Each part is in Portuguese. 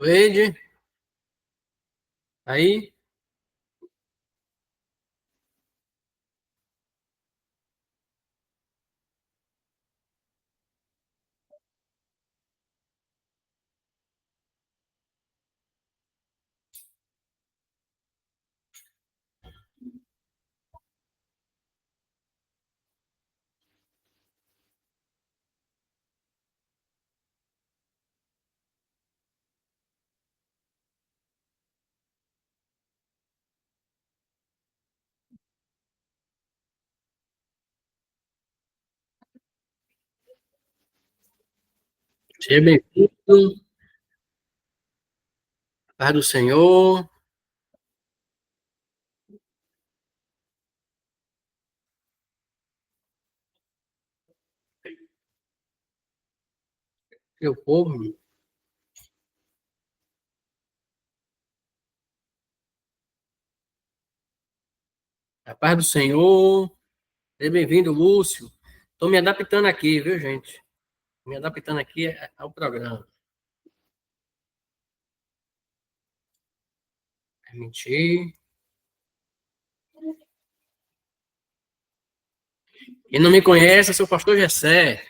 Wade, aí, seja bem-vindo, paz do Senhor, meu povo, a paz do Senhor, seja bem-vindo, Lúcio. Estou me adaptando aqui, viu, gente? Me adaptando aqui ao programa. Permitir. Quem não me conhece, eu sou o pastor Gessé.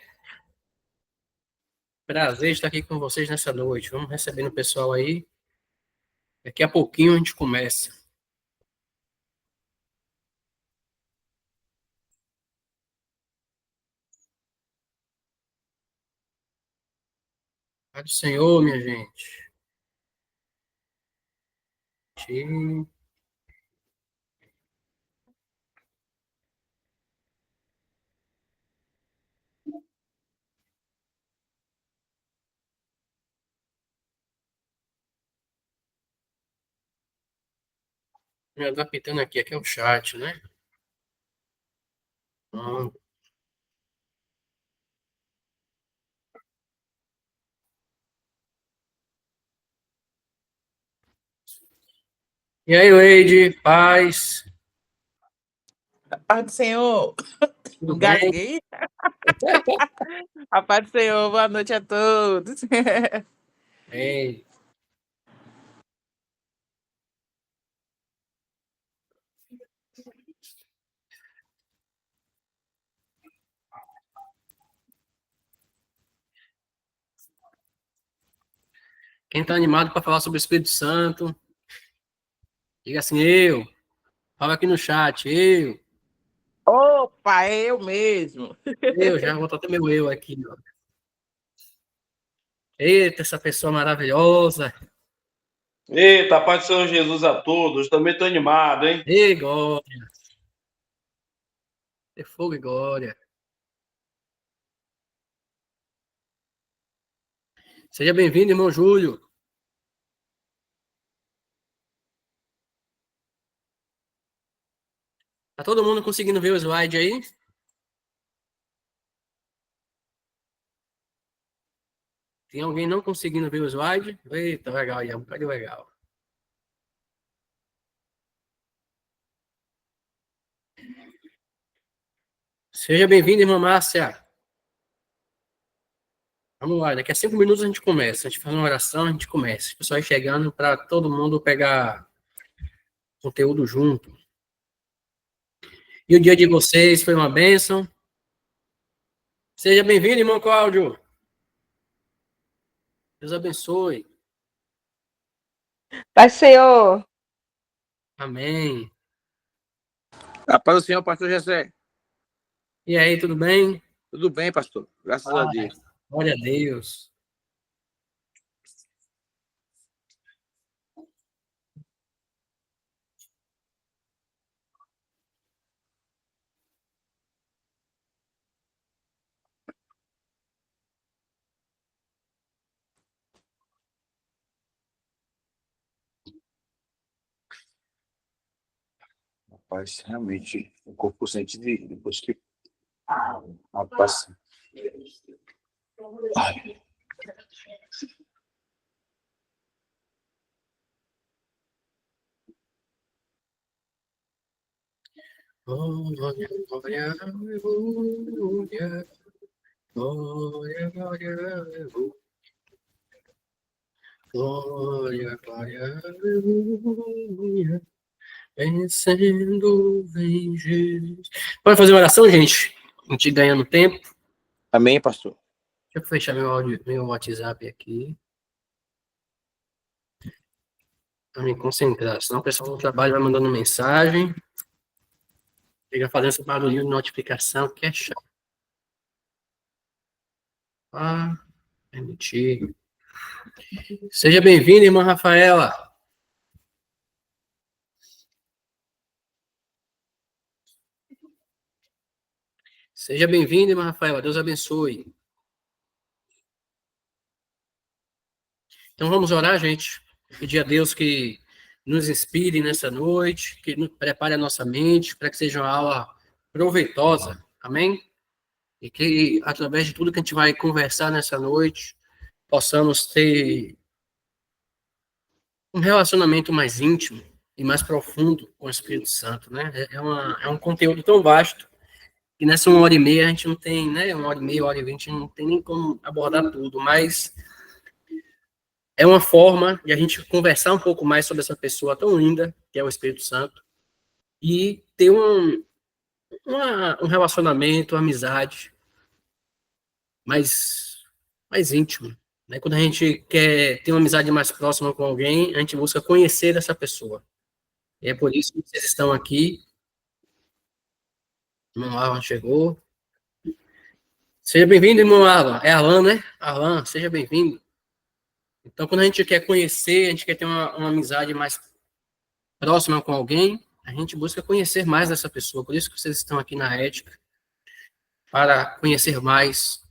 Prazer estar aqui com vocês nessa noite. Vamos recebendo o pessoal aí. Daqui a pouquinho a gente começa. Paz do Senhor, minha gente. Me adaptando aqui é o chat, né? Então, e aí, Wade, paz, A paz do Senhor. tudo bem? Engasguei. A paz do Senhor, boa noite a todos. Ei, quem está animado para falar sobre o Espírito Santo, diga assim, eu. Fala aqui no chat, eu. Opa, é eu mesmo. Eu, já vou botar até meu eu aqui, ó. Eita, essa pessoa maravilhosa. Eita, paz do Senhor Jesus a todos. Também estou animado, hein? Ei, glória. De fogo e glória. Seja bem-vindo, irmão Júlio. Tá todo mundo conseguindo ver o slide aí? Tem alguém não conseguindo ver o slide? Eita, legal, aí, é um bocado legal. Seja bem-vindo, irmã Márcia. Vamos lá, daqui a 5 minutos a gente começa. A gente faz uma oração, a gente começa. O pessoal aí chegando para todo mundo pegar conteúdo junto. E o dia de vocês foi uma bênção. Seja bem-vindo, irmão Cláudio. Deus abençoe. Paz do Senhor. Amém. A paz do Senhor, pastor Jessé. E aí, tudo bem? Tudo bem, pastor? Graças a Deus. Glória a Deus. Rapaz, realmente, o corpo sente depois que. Rapaz. Ai. Glória, glória, aleluia. Glória, glória, aleluia. Glória, glória, aleluia. Vencendo, vem Jesus. Pode fazer uma oração, gente? A gente ganhando tempo. Amém, pastor? Deixa eu fechar meu WhatsApp aqui. Para me concentrar. Senão o pessoal do trabalho vai mandando mensagem. Fica fazendo esse barulhinho de notificação, que é chato. Ah, permitir. Seja bem-vinda, irmã Rafaela. Seja bem-vinda, irmã Rafaela. Deus abençoe. Então vamos orar, gente. Pedir a Deus que nos inspire nessa noite, que nos prepare a nossa mente para que seja uma aula proveitosa. Amém? E que através de tudo que a gente vai conversar nessa noite, possamos ter um relacionamento mais íntimo e mais profundo com o Espírito Santo, né? É um conteúdo tão vasto que nessa 1h30 a gente não tem, né? 1h30, 1h20, não tem nem como abordar tudo, mas é uma forma de a gente conversar um pouco mais sobre essa pessoa tão linda, que é o Espírito Santo, e ter um relacionamento, uma amizade mais íntimo. Né? Quando a gente quer ter uma amizade mais próxima com alguém, a gente busca conhecer essa pessoa. E é por isso que vocês estão aqui. O irmão Alan chegou. Seja bem-vindo, irmão Alan. É Alan, né? Alan, seja bem-vindo. Então, quando a gente quer conhecer, a gente quer ter uma amizade mais próxima com alguém, a gente busca conhecer mais dessa pessoa. Por isso que vocês estão aqui na Ética, para conhecer mais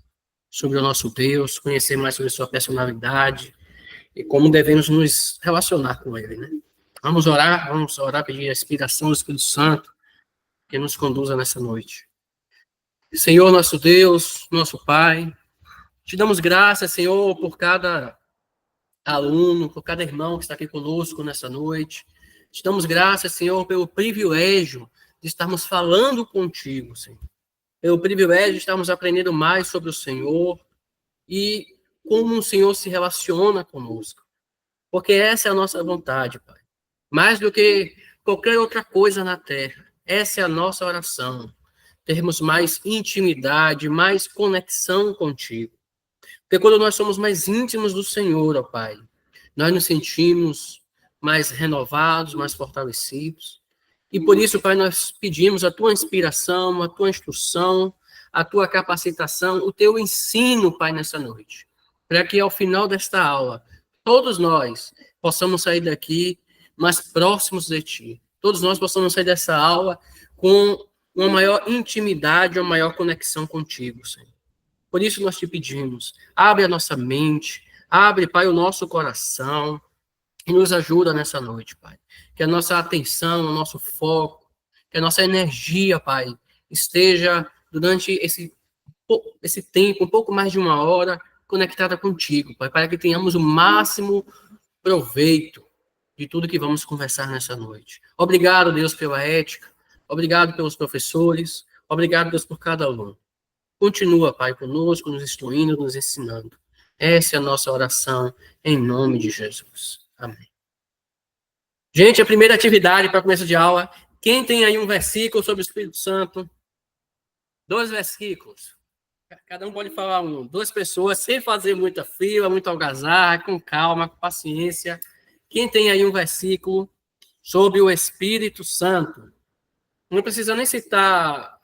sobre o nosso Deus, conhecer mais sobre a sua personalidade e como devemos nos relacionar com Ele, né? Vamos orar, pedir a inspiração do Espírito Santo que nos conduza nessa noite. Senhor, nosso Deus, nosso Pai, te damos graças, Senhor, por cada aluno, por cada irmão que está aqui conosco nessa noite. Te damos graças, Senhor, pelo privilégio de estarmos falando contigo, Senhor. Pelo privilégio de estarmos aprendendo mais sobre o Senhor e como o Senhor se relaciona conosco. Porque essa é a nossa vontade, Pai. Mais do que qualquer outra coisa na terra. Essa é a nossa oração. Termos mais intimidade, mais conexão contigo. Porque quando nós somos mais íntimos do Senhor, ó Pai, nós nos sentimos mais renovados, mais fortalecidos. E por isso, Pai, nós pedimos a tua inspiração, a tua instrução, a tua capacitação, o teu ensino, Pai, nessa noite. Para que ao final desta aula, todos nós possamos sair daqui mais próximos de ti. Todos nós possamos sair dessa aula com uma maior intimidade, uma maior conexão contigo, Senhor. Por isso nós te pedimos, abre a nossa mente, abre, Pai, o nosso coração e nos ajuda nessa noite, Pai. Que a nossa atenção, o nosso foco, que a nossa energia, Pai, esteja durante esse tempo, um pouco mais de 1 hora, conectada contigo, Pai, para que tenhamos o máximo proveito de tudo que vamos conversar nessa noite. Obrigado, Deus, pela ética. Obrigado pelos professores. Obrigado, Deus, por cada aluno. Continua, Pai, conosco, nos instruindo, nos ensinando. Essa é a nossa oração, em nome de Jesus. Amém. Gente, a primeira atividade para começo de aula. Quem tem aí um versículo sobre o Espírito Santo? 2 versículos. Cada um pode falar 2 pessoas, sem fazer muita fila, muito algazarra, com calma, com paciência. Quem tem aí um versículo sobre o Espírito Santo? Não precisa nem citar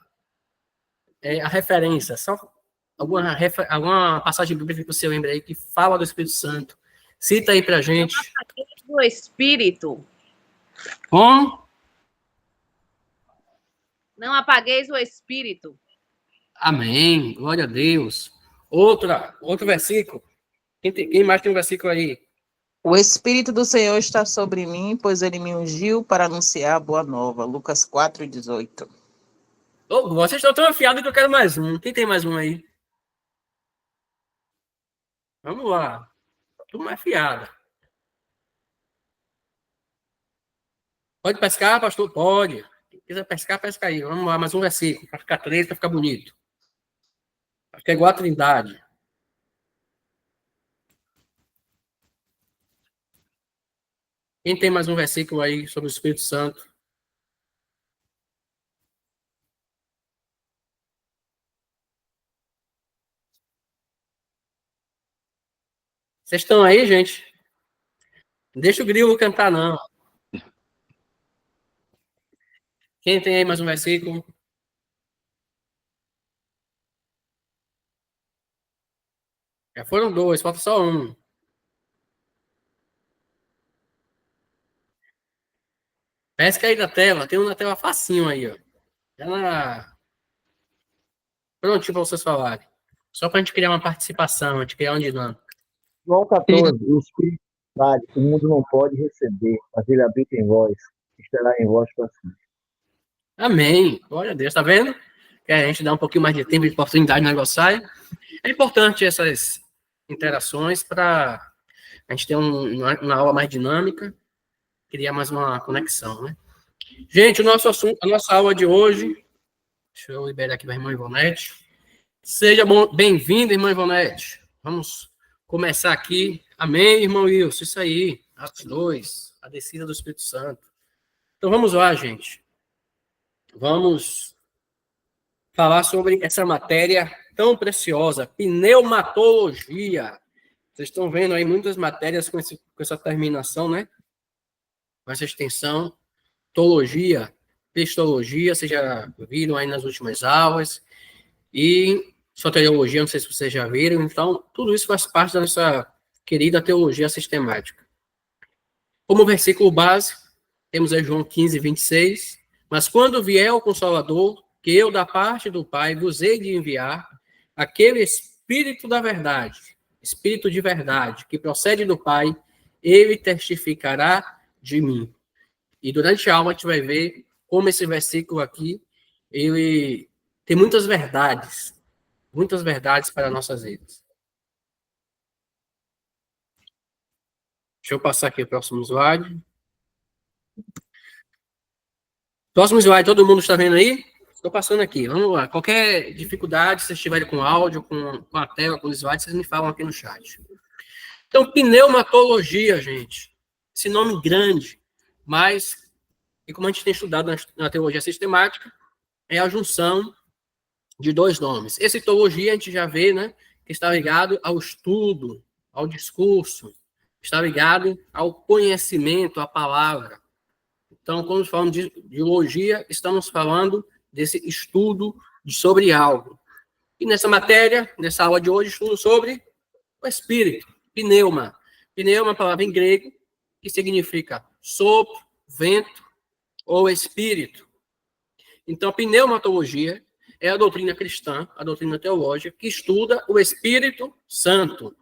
a referência, só alguma passagem bíblica que você lembra aí que fala do Espírito Santo. Cita aí pra gente. Do Espírito. Como? Não apagueis o Espírito. Amém. Glória a Deus. Outro versículo. Quem mais tem um versículo aí? O Espírito do Senhor está sobre mim, pois ele me ungiu para anunciar a boa nova. Lucas 4:18. Oh, vocês estão tão afiados que eu quero mais um. Quem tem mais um aí? Vamos lá. Tudo mais afiado. Pode pescar, pastor? Pode. Quem quiser pescar, pesca aí. Vamos lá, mais um versículo. Para ficar 3, para ficar bonito. Acho que é igual a Trindade. Quem tem mais um versículo aí sobre o Espírito Santo? Vocês estão aí, gente? Deixa o grilo cantar, não. Quem tem aí mais um versículo? Já foram dois, falta só um. Pesca aí da tela, tem um na tela facinho aí, ó. Ela... Prontinho para vocês falarem. Só para a gente criar uma participação, a gente criar uma dinâmica. João 14, o Espírito Santo, o mundo não pode receber, mas ele habita em vós, estará em vós para sempre. Amém. Glória a Deus, tá vendo? Que a gente dá um pouquinho mais de tempo e oportunidade no negócio sai. É importante essas interações para a gente ter uma aula mais dinâmica, criar mais uma conexão, né? Gente, o nosso assunto, a nossa aula de hoje, deixa eu liberar aqui para a irmã Ivonete. Seja bem-vindo, irmã Ivonete. Vamos começar aqui. Amém, irmão Wilson, isso aí. Atos 2, a descida do Espírito Santo. Então vamos lá, gente. Vamos falar sobre essa matéria tão preciosa, pneumatologia. Vocês estão vendo aí muitas matérias com essa terminação, né? Com essa extensão. Teologia, pistologia, vocês já viram aí nas últimas aulas. E soteriologia, não sei se vocês já viram. Então, tudo isso faz parte da nossa querida teologia sistemática. Como versículo base, temos aí João 15, 26. Mas quando vier o Consolador, que eu, da parte do Pai, vos hei de enviar, aquele Espírito da verdade, Espírito de verdade, que procede do Pai, ele testificará de mim. E durante a aula a gente vai ver como esse versículo aqui, ele tem muitas verdades para nossas vidas. Deixa eu passar aqui o próximo slide. Próximo slide, todo mundo está vendo aí? Estou passando aqui, vamos lá. Qualquer dificuldade, se vocês estiverem com áudio, com a tela, com os slides, vocês me falam aqui no chat. Então, pneumatologia, gente. Esse nome grande, mas, e como a gente tem estudado na teologia sistemática, é a junção de dois nomes. Essa teologia a gente já vê, né, que está ligado ao estudo, ao discurso, está ligado ao conhecimento, à palavra. Então, quando falamos de teologia, estamos falando desse estudo sobre algo. E nessa matéria, nessa aula de hoje, estudo sobre o Espírito, pneuma. Pneuma é uma palavra em grego que significa sopro, vento ou Espírito. Então, pneumatologia é a doutrina cristã, a doutrina teológica, que estuda o Espírito Santo.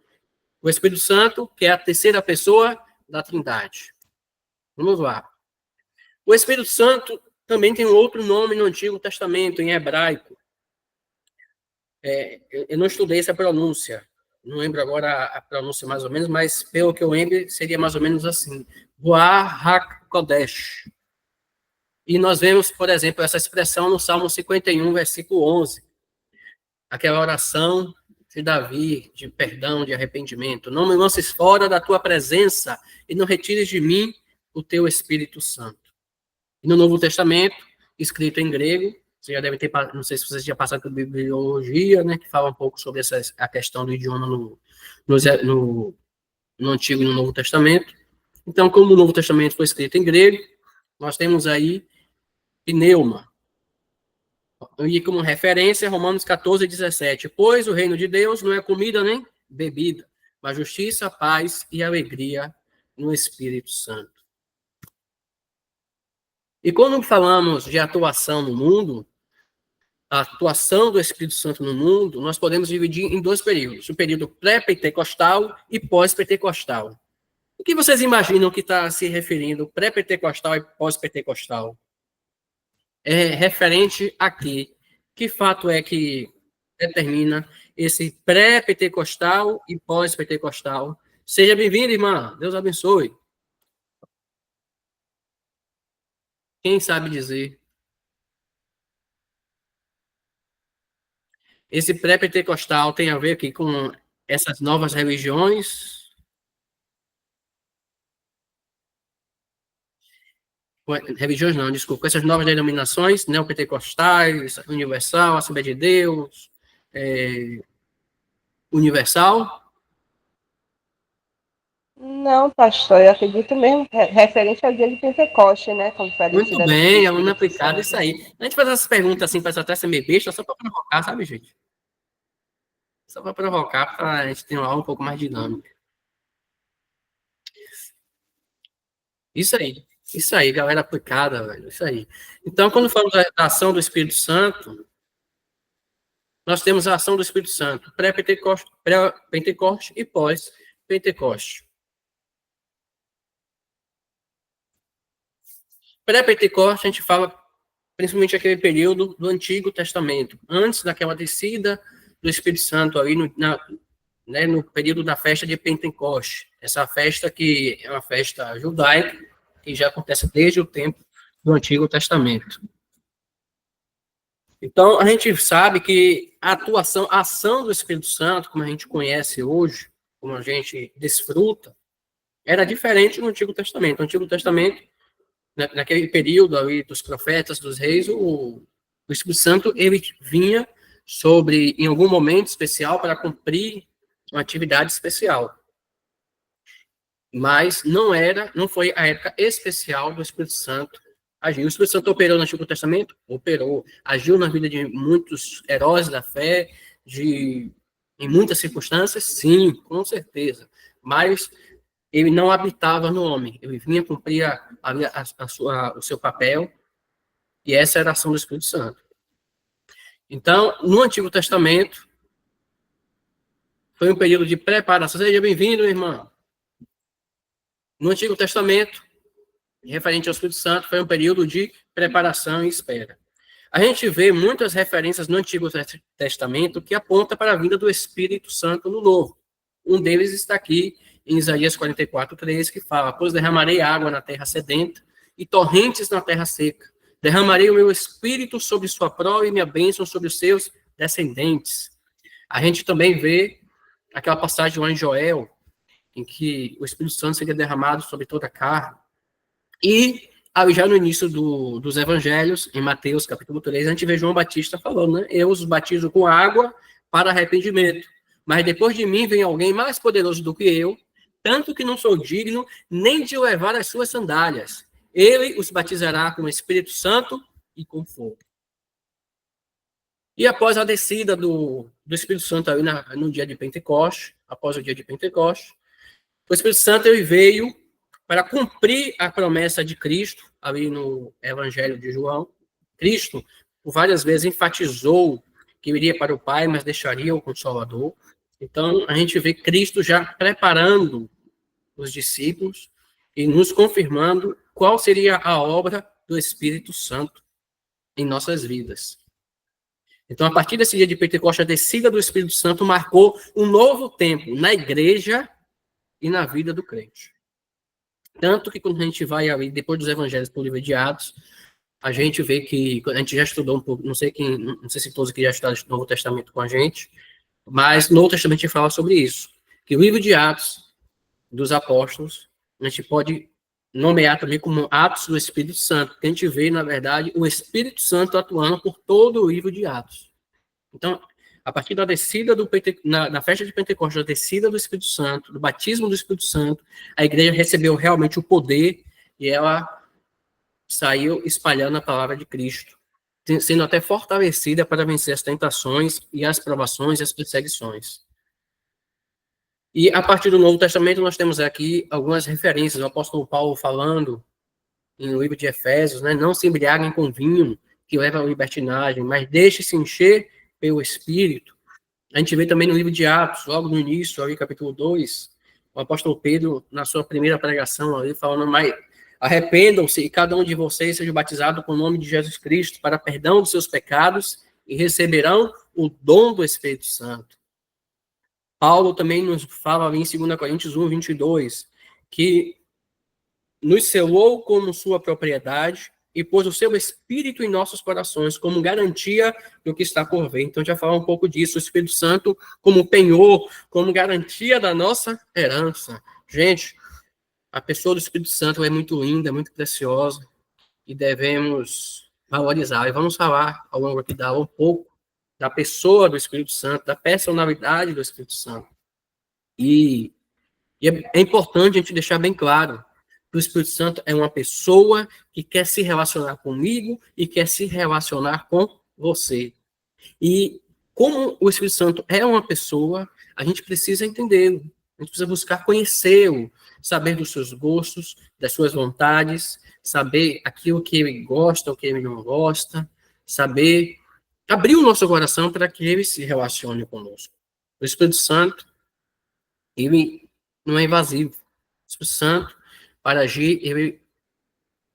O Espírito Santo, que é a terceira pessoa da Trindade. Vamos lá. O Espírito Santo também tem um outro nome no Antigo Testamento, em hebraico. Eu não estudei essa pronúncia. Não lembro agora a pronúncia mais ou menos, mas pelo que eu lembro, seria mais ou menos assim. Ruach HaKodesh. E nós vemos, por exemplo, essa expressão no Salmo 51, versículo 11. Aquela oração de Davi, de perdão, de arrependimento. Não me lances fora da tua presença e não retires de mim o teu Espírito Santo. E no Novo Testamento, escrito em grego, você já deve ter, não sei se vocês já passaram por bibliologia, né, que fala um pouco sobre a questão do idioma no Antigo e no Novo Testamento. Então, como o Novo Testamento foi escrito em grego, nós temos aí pneuma. E como referência, Romanos 14, 17. Pois o reino de Deus não é comida nem bebida, mas justiça, paz e alegria no Espírito Santo. E quando falamos de atuação no mundo, a atuação do Espírito Santo no mundo, nós podemos dividir em dois períodos. O período pré-pentecostal e pós-pentecostal. O que vocês imaginam que está se referindo pré-pentecostal e pós-pentecostal? É referente a quê? Que fato é que determina esse pré-pentecostal e pós-pentecostal? Seja bem-vindo, irmã. Deus abençoe. Quem sabe dizer? Esse pré-pentecostal tem a ver aqui com essas novas religiões? religiões não, desculpa, com essas novas denominações, neopentecostais, universal, Assembleia de Deus, universal. Não, pastor, eu acredito mesmo, referente ao dia de Pentecoste, né? Como foi a Muito descida do bem, Espírito aluno aplicado, Santo. isso aí. A gente faz essas perguntas assim, parece até ser meio besta, só para provocar, sabe, gente? Só para provocar, para a gente ter uma aula um pouco mais dinâmica. Isso aí, galera aplicada, velho, isso aí. Então, quando falamos da ação do Espírito Santo, nós temos a ação do Espírito Santo, pré-Pentecoste e pós-Pentecoste. Pré-Pentecoste, a gente fala principalmente aquele período do Antigo Testamento, antes daquela descida do Espírito Santo, aí no período da festa de Pentecoste. Essa festa que é uma festa judaica, que já acontece desde o tempo do Antigo Testamento. Então, a gente sabe que a ação do Espírito Santo, como a gente conhece hoje, como a gente desfruta, era diferente no Antigo Testamento. No Antigo Testamento, naquele período ali dos profetas, dos reis, o Espírito Santo, ele vinha em algum momento especial para cumprir uma atividade especial. Mas não foi a época especial do Espírito Santo agir. O Espírito Santo operou no Antigo Testamento? Operou. Agiu na vida de muitos heróis da fé, em muitas circunstâncias? Sim, com certeza. Mas ele não habitava no homem. Ele vinha cumprir o seu papel, e essa era a ação do Espírito Santo. Então, no Antigo Testamento, foi um período de preparação. Seja bem-vindo, irmão. No Antigo Testamento, referente ao Espírito Santo, foi um período de preparação e espera. A gente vê muitas referências no Antigo Testamento que apontam para a vinda do Espírito Santo no Novo. Um deles está aqui em Isaías 44:3, que fala: pois derramarei água na terra sedenta e torrentes na terra seca. Derramarei o meu Espírito sobre sua prole e minha bênção sobre os seus descendentes. A gente também vê aquela passagem lá em Joel, em que o Espírito Santo seria derramado sobre toda a carne. E já no início dos evangelhos, em Mateus capítulo 3, a gente vê João Batista falando, né? Eu os batizo com água para arrependimento, mas depois de mim vem alguém mais poderoso do que eu, tanto que não sou digno nem de levar as suas sandálias. Ele os batizará com o Espírito Santo e com fogo. E após a descida do Espírito Santo aí no dia de Pentecoste, após o dia de Pentecoste, o Espírito Santo ele veio para cumprir a promessa de Cristo, ali no Evangelho de João. Cristo, por várias vezes, enfatizou que iria para o Pai, mas deixaria o Consolador. Então, a gente vê Cristo já preparando os discípulos e nos confirmando qual seria a obra do Espírito Santo em nossas vidas. Então, a partir desse dia de Pentecostes, a descida do Espírito Santo marcou um novo tempo na igreja e na vida do crente. Tanto que quando a gente vai ali, depois dos evangelhos para o livro de Atos, a gente vê que, a gente já estudou um pouco, não sei se todos aqui já estudaram o Novo Testamento com a gente, mas no Novo Testamento a gente fala sobre isso, que o livro de Atos dos Apóstolos, a gente pode nomear também como Atos do Espírito Santo, que a gente vê, na verdade, o Espírito Santo atuando por todo o livro de Atos. Então, a partir da descida na festa de Pentecostes, da descida do Espírito Santo, do batismo do Espírito Santo, a igreja recebeu realmente o poder e ela saiu espalhando a palavra de Cristo, sendo até fortalecida para vencer as tentações e as provações e as perseguições. E a partir do Novo Testamento nós temos aqui algumas referências, o apóstolo Paulo falando no livro de Efésios, né, não se embriaguem com vinho que leva à libertinagem, mas deixe-se encher pelo Espírito. A gente vê também no livro de Atos, logo no início, ali, capítulo 2, o apóstolo Pedro, na sua primeira pregação, ali, falando: mas arrependam-se e cada um de vocês seja batizado com o nome de Jesus Cristo para perdão dos seus pecados e receberão o dom do Espírito Santo. Paulo também nos fala ali em 2 Coríntios 1:22, que nos selou como sua propriedade e pôs o seu Espírito em nossos corações como garantia do que está por vir. Então, já falar um pouco disso, o Espírito Santo como penhor, como garantia da nossa herança. Gente, a pessoa do Espírito Santo é muito linda, é muito preciosa. e devemos valorizar. E vamos falar ao longo aqui da aula um pouco da pessoa do Espírito Santo, da personalidade do Espírito Santo. E é importante a gente deixar bem claro que o Espírito Santo é uma pessoa que quer se relacionar comigo e quer se relacionar com você. E como o Espírito Santo é uma pessoa, a gente precisa entendê-lo. A gente precisa buscar conhecê-lo, saber dos seus gostos, das suas vontades, saber aquilo que ele gosta, o que ele não gosta, saber abrir o nosso coração para que ele se relacione conosco. O Espírito Santo, ele não é invasivo. O Espírito Santo, para agir, ele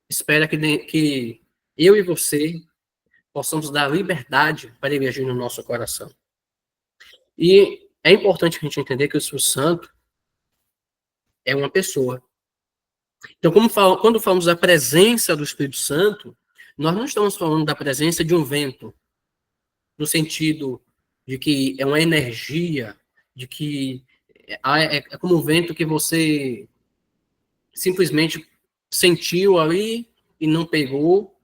espera que eu e você possamos dar liberdade para ele agir no nosso coração. E é importante a gente entender que o Espírito Santo é uma pessoa. Então, quando falamos da presença do Espírito Santo, nós não estamos falando da presença de um vento, no sentido de que é uma energia, de que é como um vento que você simplesmente sentiu ali e não pegou,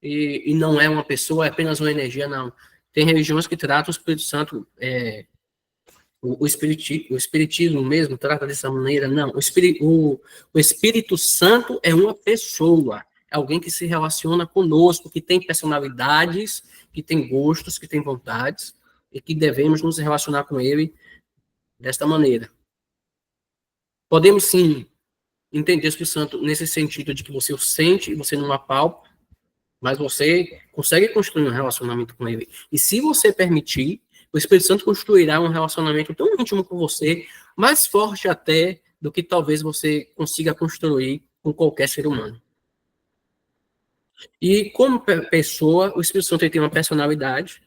e não é uma pessoa, é apenas uma energia, não. Tem religiões que tratam o Espírito Santo, o espiritismo mesmo trata dessa maneira, não. O Espírito Santo é uma pessoa, é alguém que se relaciona conosco, que tem personalidades, que tem gostos, que tem vontades, e que devemos nos relacionar com ele desta maneira. Podemos, sim, entender o Espírito Santo nesse sentido de que você o sente e você não apalpa, mas você consegue construir um relacionamento com ele. E se você permitir, o Espírito Santo construirá um relacionamento tão íntimo com você, mais forte até do que talvez você consiga construir com qualquer ser humano. E como pessoa, o Espírito Santo tem uma personalidade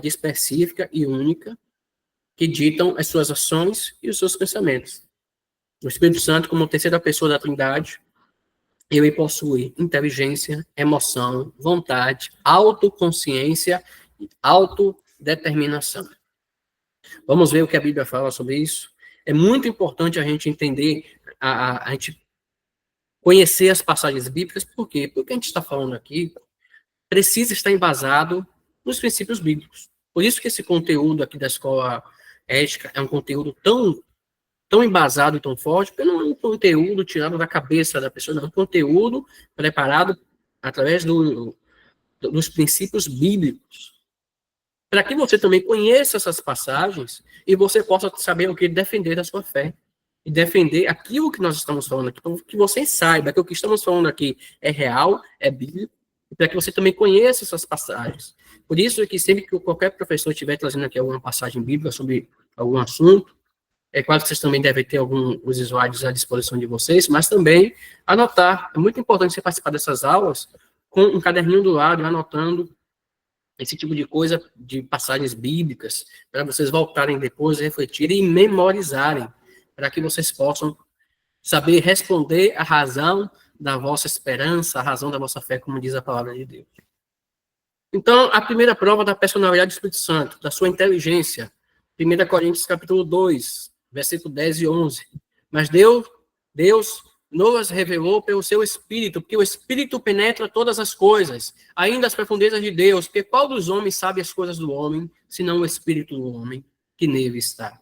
específica e única, que ditam as suas ações e os seus pensamentos. O Espírito Santo, como terceira pessoa da Trindade, ele possui inteligência, emoção, vontade, autoconsciência e autodeterminação. Vamos ver o que a Bíblia fala sobre isso. É muito importante a gente entender, a gente conhecer as passagens bíblicas. Por quê? Porque a gente está falando aqui precisa estar embasado nos princípios bíblicos. Por isso que esse conteúdo aqui da Escola Ética é um conteúdo tão embasado e tão forte, porque não é um conteúdo tirado da cabeça da pessoa, não, é um conteúdo preparado através dos princípios bíblicos, para que você também conheça essas passagens e você possa saber o que defender da sua fé, e defender aquilo que nós estamos falando aqui, para que você saiba que o que estamos falando aqui é real, é bíblico, e para que você também conheça essas passagens. Por isso é que sempre que qualquer professor estiver trazendo aqui alguma passagem bíblica sobre algum assunto, é claro que vocês também devem ter alguns slides à disposição de vocês, mas também anotar. É muito importante você participar dessas aulas com um caderninho do lado, anotando esse tipo de coisa, de passagens bíblicas, para vocês voltarem depois, refletirem e memorizarem, para que vocês possam saber responder a razão da vossa esperança, a razão da vossa fé, como diz a palavra de Deus. Então, a primeira prova da personalidade do Espírito Santo, da sua inteligência, 1 Coríntios capítulo 2, versículo 10 e 11. Mas Deus nos revelou pelo seu Espírito, porque o Espírito penetra todas as coisas, ainda as profundezas de Deus, porque qual dos homens sabe as coisas do homem, senão o Espírito do homem que nele está?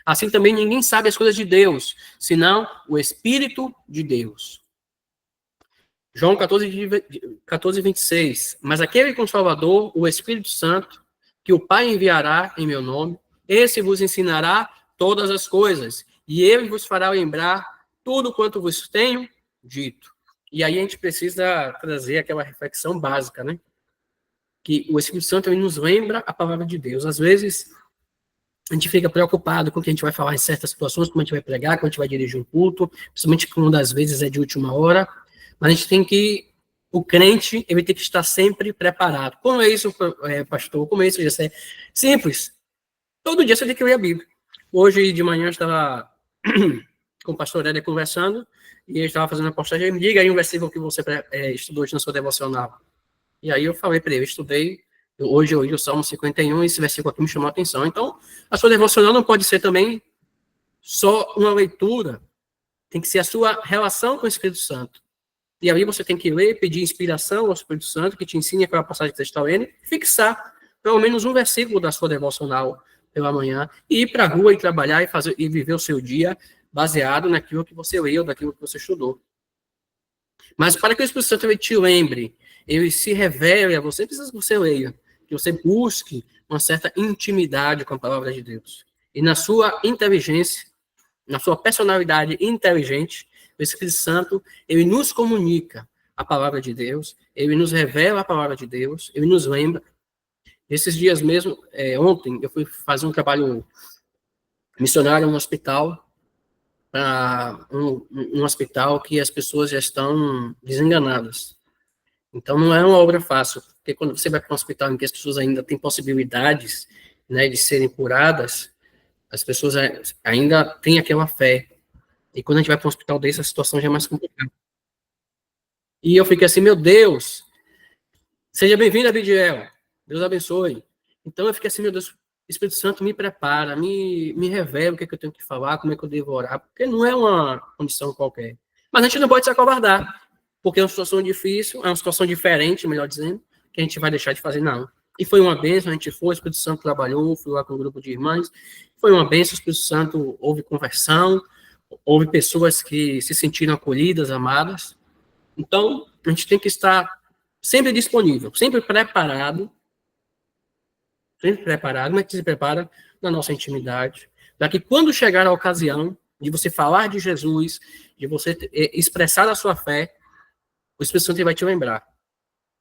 Assim também ninguém sabe as coisas de Deus, senão o Espírito de Deus. João 14, 26. Mas aquele Consolador, o Espírito Santo, que o Pai enviará em meu nome, esse vos ensinará todas as coisas, e ele vos fará lembrar tudo quanto vos tenho dito. E aí a gente precisa trazer aquela reflexão básica, né? Que o Espírito Santo ele nos lembra a palavra de Deus. Às vezes, a gente fica preocupado com o que a gente vai falar em certas situações, como a gente vai pregar, como a gente vai dirigir um culto, principalmente quando às vezes é de última hora, mas a gente tem que, o crente, ele tem que estar sempre preparado. Como é isso, pastor? Como é isso, Jessé? Simples. Todo dia você tem que ler a Bíblia. Hoje de manhã eu estava com o pastor Éder conversando, e ele estava fazendo a postagem, me diga aí um versículo que você estudou hoje na sua devocional. E aí eu falei para ele, eu estudei, hoje eu li o Salmo 51, e esse versículo aqui me chamou a atenção. Então, a sua devocional não pode ser também só uma leitura, tem que ser a sua relação com o Espírito Santo. E aí você tem que ler, pedir inspiração ao Espírito Santo, que te ensine aquela passagem que você está lendo, fixar pelo menos um versículo da sua devocional pela manhã, e ir para a rua e trabalhar e viver o seu dia baseado naquilo que você leu, daquilo que você estudou. Mas para que o Espírito Santo ele te lembre, ele se revele a você, precisa que você leia, que você busque uma certa intimidade com a palavra de Deus. E na sua inteligência, na sua personalidade inteligente, o Espírito Santo, ele nos comunica a palavra de Deus, ele nos revela a palavra de Deus, ele nos lembra. Esses dias mesmo, ontem, eu fui fazer um trabalho missionário no hospital, para um hospital que as pessoas já estão desenganadas. Então, não é uma obra fácil, porque quando você vai para um hospital em que as pessoas ainda têm possibilidades, né, de serem curadas, as pessoas ainda têm aquela fé. E quando a gente vai para um hospital desse, a situação já é mais complicada. E eu fiquei assim, meu Deus, seja bem-vindo, Abidiel, Deus abençoe. Então, eu fiquei assim, meu Deus, Espírito Santo me prepara, me revela o que é que eu tenho que falar, como é que eu devo orar, porque não é uma condição qualquer. Mas a gente não pode se acovardar, porque é uma situação difícil, é uma situação diferente, melhor dizendo, que a gente vai deixar de fazer, não. E foi uma bênção, a gente foi, o Espírito Santo trabalhou, fui lá com um grupo de irmãs, foi uma bênção, o Espírito Santo houve conversão, houve pessoas que se sentiram acolhidas, amadas. Então, a gente tem que estar sempre disponível, sempre preparado, como é que se prepara na nossa intimidade, para que quando chegar a ocasião de você falar de Jesus, de você expressar a sua fé, o Espírito Santo vai te lembrar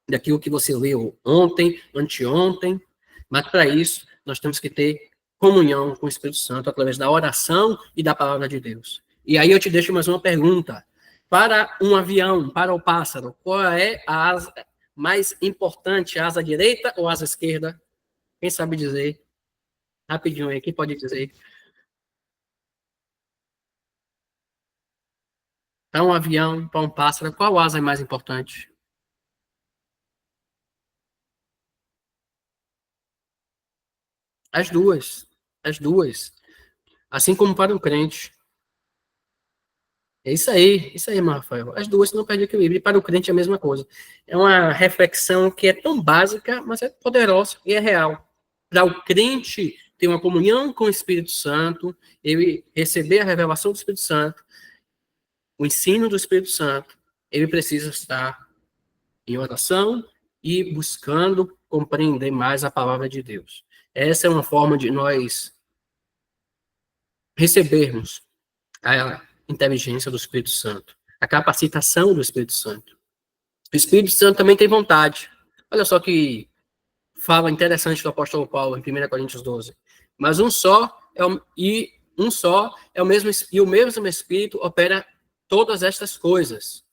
daquilo que você leu ontem, anteontem, mas para isso nós temos que ter comunhão com o Espírito Santo através da oração e da palavra de Deus. E aí eu te deixo mais uma pergunta. Para um avião, para o pássaro, qual é a asa mais importante, a asa direita ou a asa esquerda? Quem sabe dizer? Rapidinho aí, quem pode dizer? Para um avião, para um pássaro, qual asa é mais importante? As duas. As duas. Assim como para um crente. É isso aí, Rafael. As duas não perdem equilíbrio. E para o crente é a mesma coisa. É uma reflexão que é tão básica, mas é poderosa e é real. Para o crente ter uma comunhão com o Espírito Santo, ele receber a revelação do Espírito Santo, o ensino do Espírito Santo, ele precisa estar em oração e buscando compreender mais a palavra de Deus. Essa é uma forma de nós recebermos a inteligência do Espírito Santo, a capacitação do Espírito Santo. O Espírito Santo também tem vontade. Olha só que fala interessante do apóstolo Paulo em 1 Coríntios 12. Mas um só é o mesmo, e o mesmo Espírito opera todas estas coisas,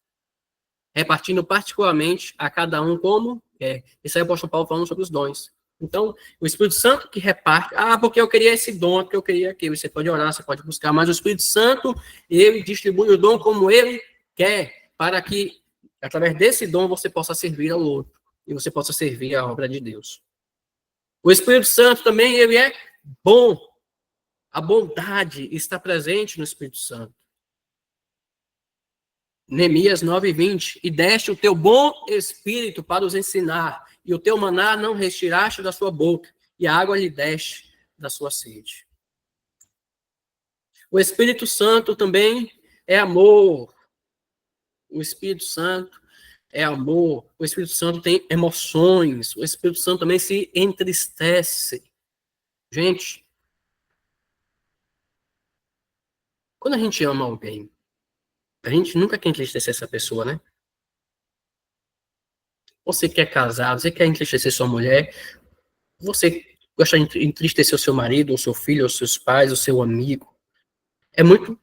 repartindo particularmente a cada um como é. Isso aí é o apóstolo Paulo falando sobre os dons. Então, o Espírito Santo que reparte, porque eu queria esse dom, porque eu queria aquilo. Você pode orar, você pode buscar, mas o Espírito Santo, ele distribui o dom como ele quer, para que, através desse dom, você possa servir ao outro, e você possa servir a obra de Deus. O Espírito Santo também, ele é bom. A bondade está presente no Espírito Santo. Neemias 9:20, e deste o teu bom espírito para os ensinar, e o teu maná não retiraste da sua boca, e a água lhe deste da sua sede. O Espírito Santo também é amor. O Espírito Santo é amor. O Espírito Santo tem emoções. O Espírito Santo também se entristece. Gente, quando a gente ama alguém, a gente nunca quer entristecer essa pessoa, né? Você que é casado, você quer entristecer sua mulher, você gosta de entristecer o seu marido, o seu filho, os seus pais, o seu amigo. É muito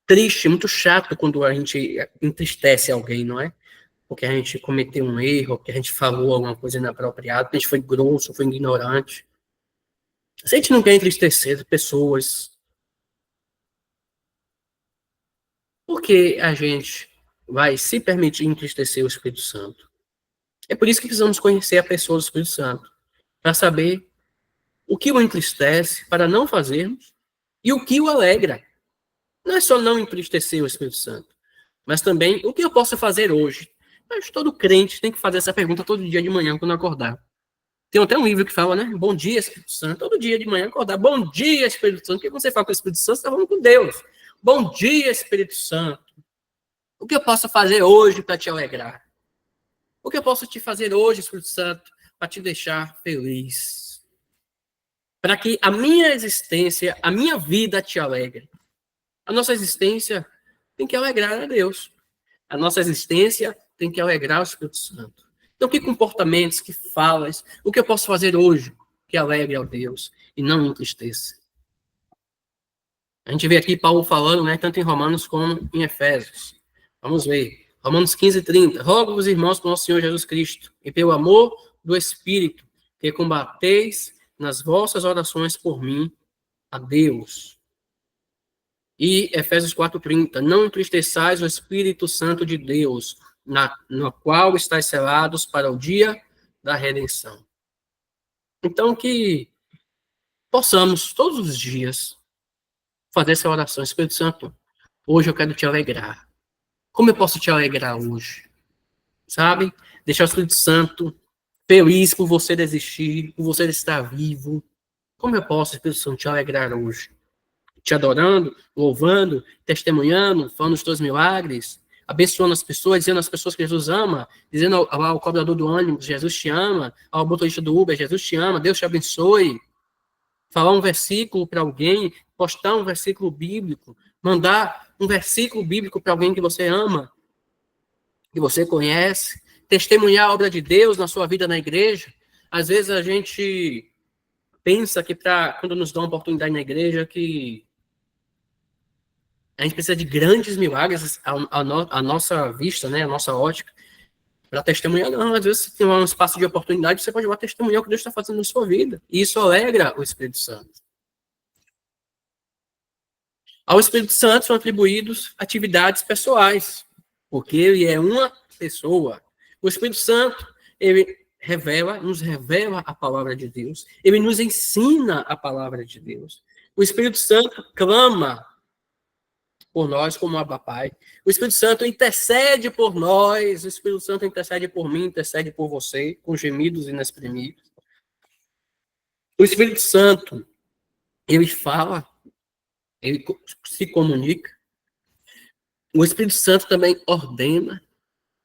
triste, muito chato quando a gente entristece alguém, não é? Porque a gente cometeu um erro, porque a gente falou alguma coisa inapropriada, porque a gente foi grosso, foi ignorante. Se a gente não quer entristecer pessoas, por que a gente vai se permitir entristecer o Espírito Santo? É por isso que precisamos conhecer a pessoa do Espírito Santo, para saber o que o entristece, para não fazermos, e o que o alegra. Não é só não entristecer o Espírito Santo, mas também o que eu posso fazer hoje? Mas todo crente tem que fazer essa pergunta todo dia de manhã quando acordar. Tem até um livro que fala, né? Bom dia, Espírito Santo. Todo dia de manhã acordar. Bom dia, Espírito Santo. O que você fala com o Espírito Santo? Você está falando com Deus. Bom dia, Espírito Santo. O que eu posso fazer hoje para te alegrar? O que eu posso te fazer hoje, Espírito Santo, para te deixar feliz? Para que a minha existência, a minha vida te alegre. A nossa existência tem que alegrar a Deus. A nossa existência tem que alegrar o Espírito Santo. Então, que comportamentos, que falas, o que eu posso fazer hoje que alegre ao Deus e não entristeça? A gente vê aqui Paulo falando, né, tanto em Romanos como em Efésios. Vamos ver. Romanos 15:30. Rogo-vos, irmãos, por nosso Senhor Jesus Cristo, e pelo amor do Espírito, que combateis nas vossas orações por mim a Deus. E Efésios 4:30. Não entristeçais o Espírito Santo de Deus, no qual estáis selados para o dia da redenção. Então, que possamos, todos os dias, fazer essa oração. Espírito Santo, hoje eu quero te alegrar. Como eu posso te alegrar hoje? Sabe? Deixar o Espírito Santo feliz por você desistir, por você estar vivo. Como eu posso, Espírito Santo, te alegrar hoje? Te adorando, louvando, testemunhando, falando os teus milagres, abençoando as pessoas, dizendo às pessoas que Jesus ama, dizendo ao cobrador do ônibus, Jesus te ama, ao motorista do Uber, Jesus te ama, Deus te abençoe. Falar um versículo para alguém, postar um versículo bíblico, mandar um versículo bíblico para alguém que você ama, que você conhece, testemunhar a obra de Deus na sua vida na igreja. Às vezes a gente pensa que quando nos dá uma oportunidade na igreja, que a gente precisa de grandes milagres à nossa vista, né, à nossa ótica, para testemunhar. Não, às vezes você tem um espaço de oportunidade, você pode ir lá testemunhar o que Deus está fazendo na sua vida. E isso alegra o Espírito Santo. Ao Espírito Santo são atribuídos atividades pessoais, porque ele é uma pessoa. O Espírito Santo, ele nos revela a palavra de Deus. Ele nos ensina a palavra de Deus. O Espírito Santo clama por nós como Abba Pai. O Espírito Santo intercede por nós. O Espírito Santo intercede por mim, intercede por você, com gemidos inexprimíveis. O Espírito Santo, ele fala, ele se comunica. O Espírito Santo também ordena.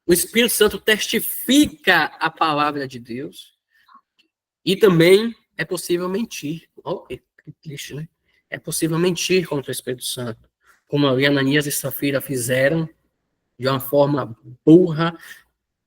O Espírito Santo testifica a palavra de Deus. E também é possível mentir. Oh, que triste, né? É possível mentir contra o Espírito Santo, como Ananias e Safira fizeram de uma forma burra.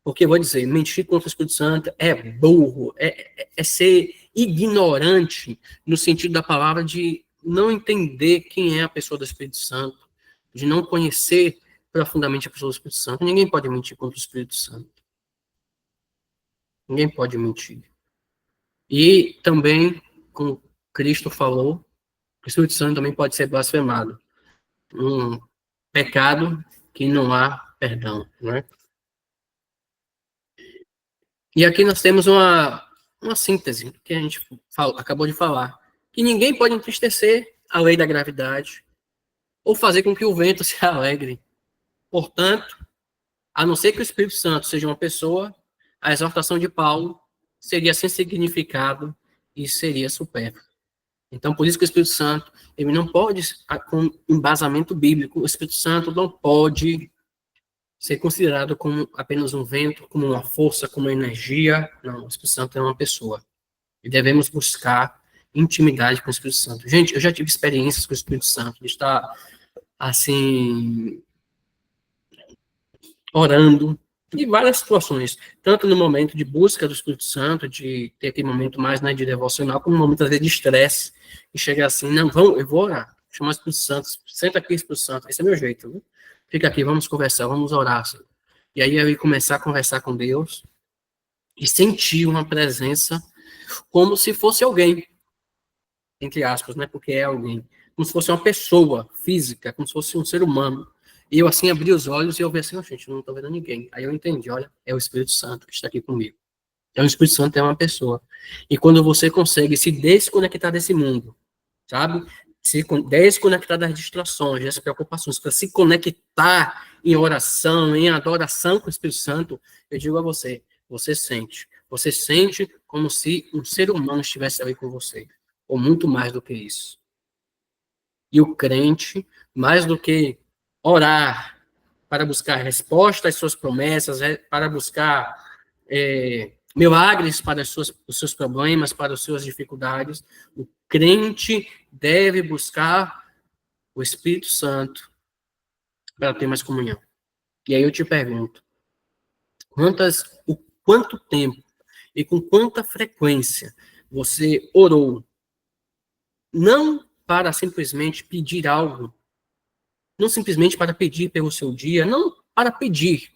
Porque, vou dizer, mentir contra o Espírito Santo é burro, é ser ignorante no sentido da palavra, de não entender quem é a pessoa do Espírito Santo, de não conhecer profundamente a pessoa do Espírito Santo. Ninguém pode mentir contra o Espírito Santo. Ninguém pode mentir. E também, como Cristo falou, o Espírito Santo também pode ser blasfemado. Um pecado que não há perdão, não é? E aqui nós temos uma síntese que a gente acabou de falar, que ninguém pode entristecer a lei da gravidade ou fazer com que o vento se alegre. Portanto, a não ser que o Espírito Santo seja uma pessoa, a exortação de Paulo seria sem significado e seria supérflua. Então, por isso que o Espírito Santo, ele não pode, com embasamento bíblico, o Espírito Santo não pode ser considerado como apenas um vento, como uma força, como uma energia. Não, o Espírito Santo é uma pessoa. E devemos buscar intimidade com o Espírito Santo. Gente, eu já tive experiências com o Espírito Santo, de estar, assim, orando, em várias situações, tanto no momento de busca do Espírito Santo, de ter aquele momento mais, né, de devocional, como no momento, às vezes, de estresse, e chegar assim, não, eu vou orar, chamar o Espírito Santo, senta aqui, Espírito Santo, esse é meu jeito, viu? Fica aqui, vamos conversar, vamos orar, assim. E aí eu ia começar a conversar com Deus, e sentir uma presença, como se fosse alguém, entre aspas, né, porque é alguém, como se fosse uma pessoa física, como se fosse um ser humano. E eu, assim, abri os olhos e eu vi assim, gente, não estou vendo ninguém. Aí eu entendi, olha, é o Espírito Santo que está aqui comigo. Então, o Espírito Santo é uma pessoa. E quando você consegue se desconectar desse mundo, sabe? se desconectar das distrações, das preocupações, para se conectar em oração, em adoração com o Espírito Santo, eu digo a você, você sente como se um ser humano estivesse ali com você, ou muito mais do que isso. E o crente, mais do que orar para buscar resposta às suas promessas, para buscar milagres para os seus problemas, para as suas dificuldades, o crente deve buscar o Espírito Santo para ter mais comunhão. E aí eu te pergunto, quanto tempo e com quanta frequência você orou, não para simplesmente pedir algo, não simplesmente para pedir pelo seu dia, não para pedir,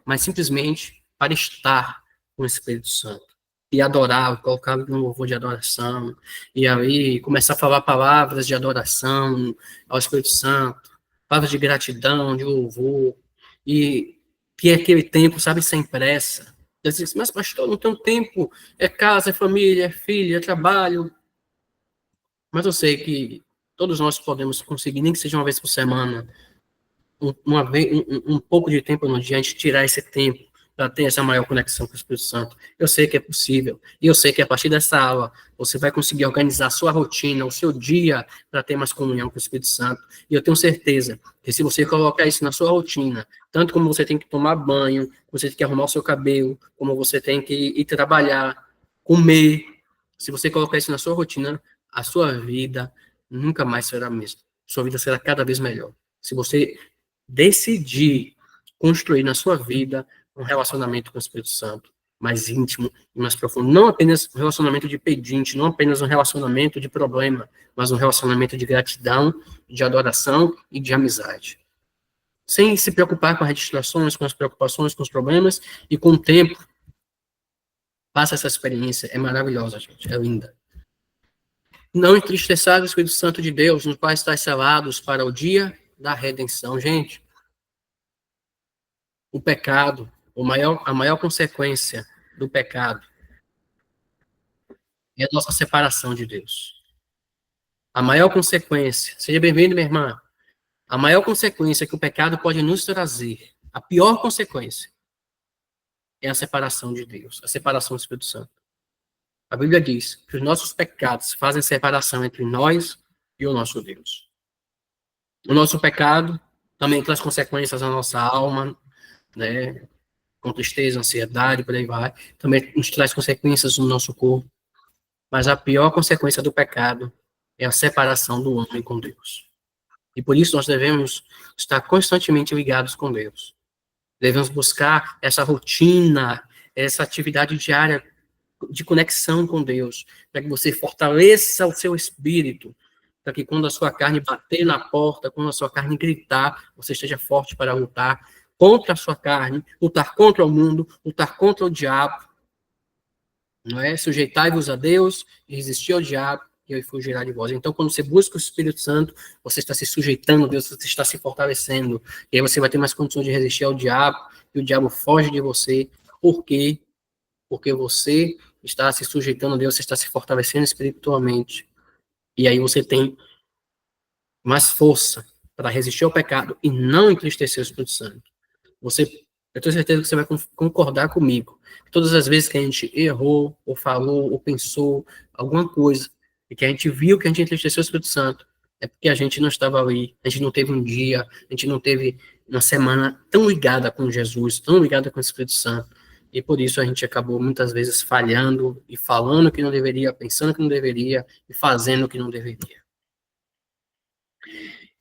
mas simplesmente para estar com o Espírito Santo. E adorar, colocar no louvor de adoração, e aí começar a falar palavras de adoração ao Espírito Santo, palavras de gratidão, de louvor, e que aquele tempo, sabe, sem pressa. Eu disse, mas pastor, não tenho tempo, é casa, é família, é filho, é trabalho. Mas eu sei que todos nós podemos conseguir, nem que seja uma vez por semana, um pouco de tempo no dia, a gente tirar esse tempo para ter essa maior conexão com o Espírito Santo. Eu sei que é possível. E eu sei que a partir dessa aula, você vai conseguir organizar a sua rotina, o seu dia, para ter mais comunhão com o Espírito Santo. E eu tenho certeza que se você colocar isso na sua rotina, tanto como você tem que tomar banho, você tem que arrumar o seu cabelo, como você tem que ir trabalhar, comer, se você colocar isso na sua rotina, a sua vida nunca mais será a mesma. Sua vida será cada vez melhor. Se você decidir construir na sua vida um relacionamento com o Espírito Santo mais íntimo e mais profundo. Não apenas um relacionamento de pedinte, não apenas um relacionamento de problema, mas um relacionamento de gratidão, de adoração e de amizade. Sem se preocupar com as distrações, com as preocupações, com os problemas, e com o tempo, faça essa experiência. É maravilhosa, gente. É linda. Não entristeçar o Espírito Santo de Deus, nos quais estáis selados para o dia da redenção. Gente, o pecado, a maior consequência do pecado é a nossa separação de Deus. A maior consequência, seja bem-vindo, minha irmã, a maior consequência que o pecado pode nos trazer, a pior consequência, é a separação de Deus, a separação do Espírito Santo. A Bíblia diz que os nossos pecados fazem separação entre nós e o nosso Deus. O nosso pecado também traz consequências na nossa alma, né? Com tristeza, ansiedade, por aí vai. Também nos traz consequências no nosso corpo. Mas a pior consequência do pecado é a separação do homem com Deus. E por isso nós devemos estar constantemente ligados com Deus. Devemos buscar essa rotina, essa atividade diária de conexão com Deus, para que você fortaleça o seu espírito, para que quando a sua carne bater na porta, quando a sua carne gritar, você esteja forte para lutar contra a sua carne, lutar contra o mundo, lutar contra o diabo, não é? Sujeitai-vos a Deus e resistir ao diabo, e ele fugirá de vós. Então, quando você busca o Espírito Santo, você está se sujeitando a Deus, você está se fortalecendo, e aí você vai ter mais condições de resistir ao diabo, e o diabo foge de você. Por quê? Porque você está se sujeitando a Deus, você está se fortalecendo espiritualmente, e aí você tem mais força para resistir ao pecado e não entristecer o Espírito Santo. Eu tenho certeza que você vai concordar comigo. Todas as vezes que a gente errou, ou falou, ou pensou alguma coisa, e que a gente viu que a gente entristeceu o Espírito Santo, é porque a gente não estava ali, a gente não teve um dia, a gente não teve uma semana tão ligada com Jesus, tão ligada com o Espírito Santo, e por isso a gente acabou muitas vezes falhando, e falando que não deveria, pensando que não deveria, e fazendo que não deveria.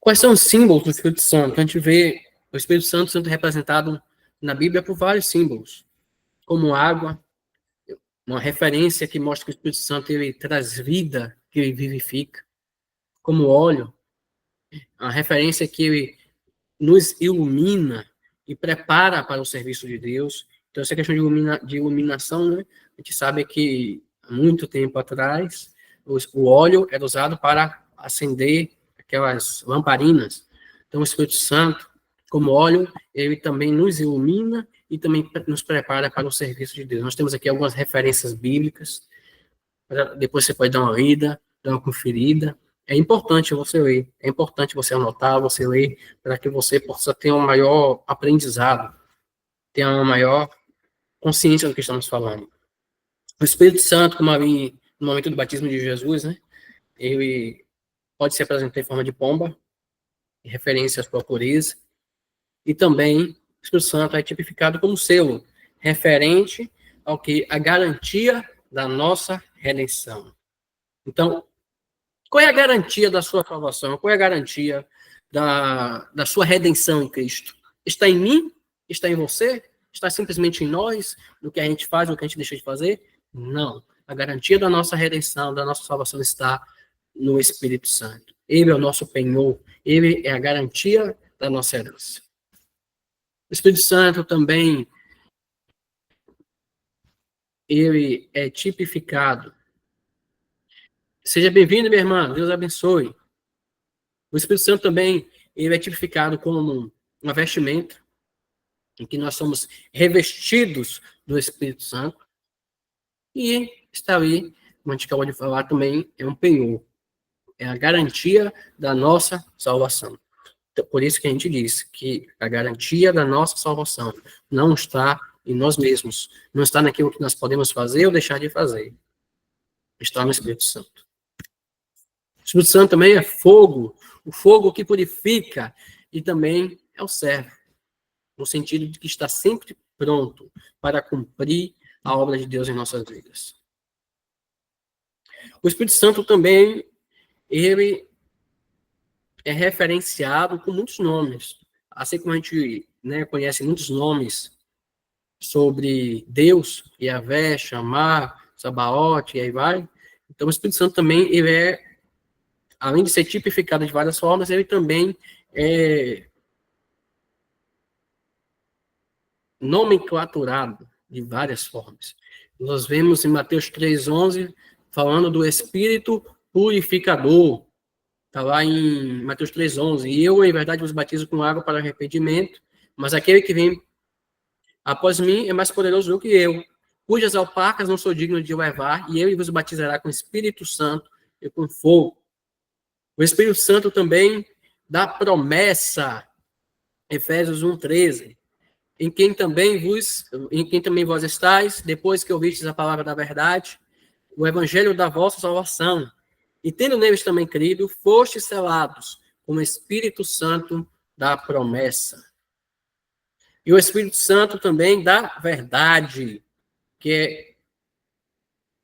Quais são os símbolos do Espírito Santo? A gente vê o Espírito Santo sendo representado na Bíblia por vários símbolos, como água, uma referência que mostra que o Espírito Santo ele traz vida, que ele vivifica, como óleo, uma referência que ele nos ilumina e prepara para o serviço de Deus. Então, essa questão de iluminação, né? A gente sabe que há muito tempo atrás, o óleo era usado para acender aquelas lamparinas. Então, o Espírito Santo, como óleo, ele também nos ilumina e também nos prepara para o serviço de Deus. Nós temos aqui algumas referências bíblicas, depois você pode dar uma lida, dar uma conferida, É importante você ler, é importante você anotar, você ler, para que você possa ter um maior aprendizado, ter uma maior consciência do que estamos falando. O Espírito Santo, como ali no momento do batismo de Jesus, né, ele pode se apresentar em forma de pomba, em referência à sua pureza, e também o Espírito Santo é tipificado como selo, referente ao que a garantia da nossa redenção. Então, qual é a garantia da sua salvação? Qual é a garantia da sua redenção em Cristo? Está em mim? Está em você? Está simplesmente em nós? No que a gente faz, no que a gente deixa de fazer? Não. A garantia da nossa redenção, da nossa salvação está no Espírito Santo. Ele é o nosso penhor. Ele é a garantia da nossa herança. O Espírito Santo também, ele é tipificado. Seja bem-vindo, minha irmã. Deus abençoe. O Espírito Santo também, ele é tipificado como uma vestimenta em que nós somos revestidos do Espírito Santo. E está ali, como a gente acabou de falar também, é um penhor. É a garantia da nossa salvação. Então, por isso que a gente diz que a garantia da nossa salvação não está em nós mesmos, não está naquilo que nós podemos fazer ou deixar de fazer. Está no Espírito Santo. O Espírito Santo também é fogo, o fogo que purifica, e também é o servo, no sentido de que está sempre pronto para cumprir a obra de Deus em nossas vidas. O Espírito Santo também, ele é referenciado com muitos nomes. Assim como a gente, né, conhece muitos nomes sobre Deus, Yahvé, Chamar, Sabaote, e aí vai. Então o Espírito Santo também, ele é, além de ser tipificado de várias formas, ele também é nomenclaturado de várias formas. Nós vemos em Mateus 3,11, falando do Espírito purificador. Está lá em Mateus 3,11. E eu, em verdade, vos batizo com água para arrependimento, mas aquele que vem após mim é mais poderoso do que eu, cujas alpacas não sou digno de levar, e ele vos batizará com Espírito Santo e com fogo. O Espírito Santo também dá promessa, Efésios 1,13, em quem também vós estáis, depois que ouvistes a palavra da verdade, o evangelho da vossa salvação, e tendo neles também crido, fostes selados com o Espírito Santo da promessa. E o Espírito Santo também dá verdade,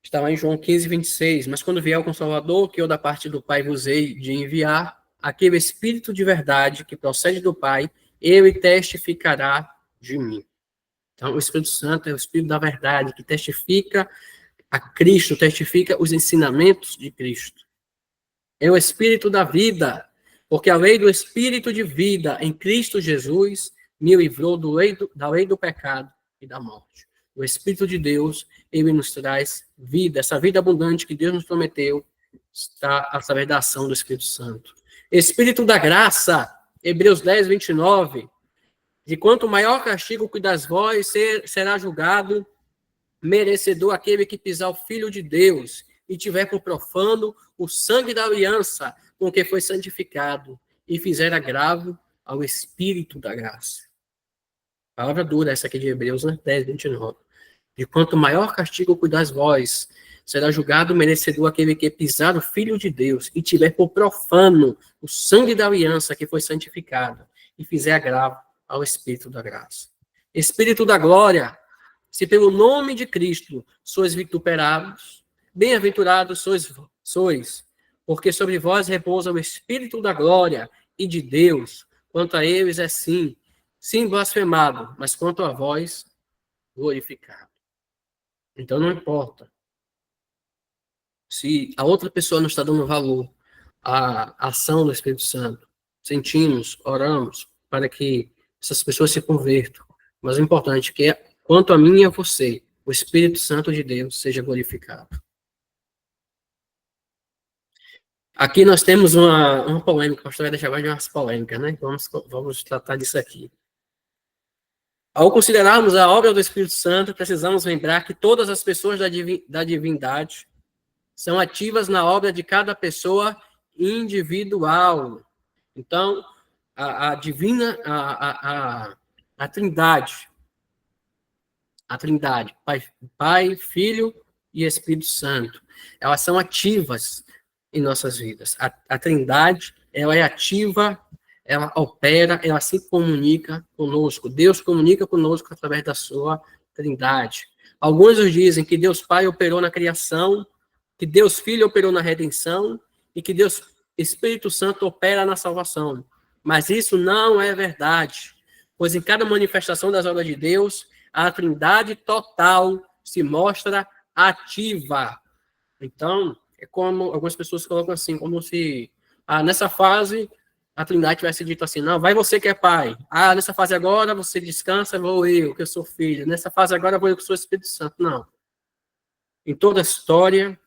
está lá em João 15:26, mas quando vier o Consolador, que eu da parte do Pai vos hei de enviar, aquele Espírito de verdade que procede do Pai, ele testificará de mim. Então, o Espírito Santo é o Espírito da verdade, que testifica a Cristo, testifica os ensinamentos de Cristo. É o Espírito da vida, porque a lei do Espírito de vida em Cristo Jesus me livrou da lei do pecado e da morte. O Espírito de Deus, ele nos traz vida, essa vida abundante que Deus nos prometeu, está através da ação do Espírito Santo. Espírito da graça, Hebreus 10:29, de quanto maior castigo cuidas vós, será julgado merecedor aquele que pisar o Filho de Deus e tiver por profano o sangue da aliança com que foi santificado e fizer agravo ao Espírito da graça. Palavra dura essa aqui de Hebreus, né? 10:29. De quanto maior castigo cuidas vós, será julgado merecedor aquele que pisar o Filho de Deus e tiver por profano o sangue da aliança que foi santificado e fizer agravo ao Espírito da graça. Espírito da glória, se pelo nome de Cristo sois vituperados, bem-aventurados sois, porque sobre vós repousa o Espírito da glória e de Deus. Quanto a eles é sim blasfemado, mas quanto a vós, glorificado. Então não importa se a outra pessoa não está dando valor à ação do Espírito Santo. Sentimos, oramos para que essas pessoas se convertam. Mas o importante é que, quanto a mim e a você, o Espírito Santo de Deus seja glorificado. Aqui nós temos uma polêmica, o pastor vai deixar mais de umas polêmicas, né? Vamos tratar disso aqui. Ao considerarmos a obra do Espírito Santo, precisamos lembrar que todas as pessoas da divindade são ativas na obra de cada pessoa individual. Então, a divina, a Trindade, Pai, Filho e Espírito Santo, elas são ativas em nossas vidas. A Trindade, ela é ativa, ela opera, ela se comunica conosco. Deus comunica conosco através da sua Trindade. Alguns dizem que Deus Pai operou na criação, que Deus Filho operou na redenção e que Deus Espírito Santo opera na salvação. Mas isso não é verdade, pois em cada manifestação das obras de Deus, a Trindade total se mostra ativa. Então, é como algumas pessoas colocam assim, como se nessa fase a Trindade tivesse dito assim, não, vai você que é pai. Nessa fase agora você descansa, vou eu, que eu sou filho. Nessa fase agora vou eu que sou Espírito Santo. Não. Em toda a história,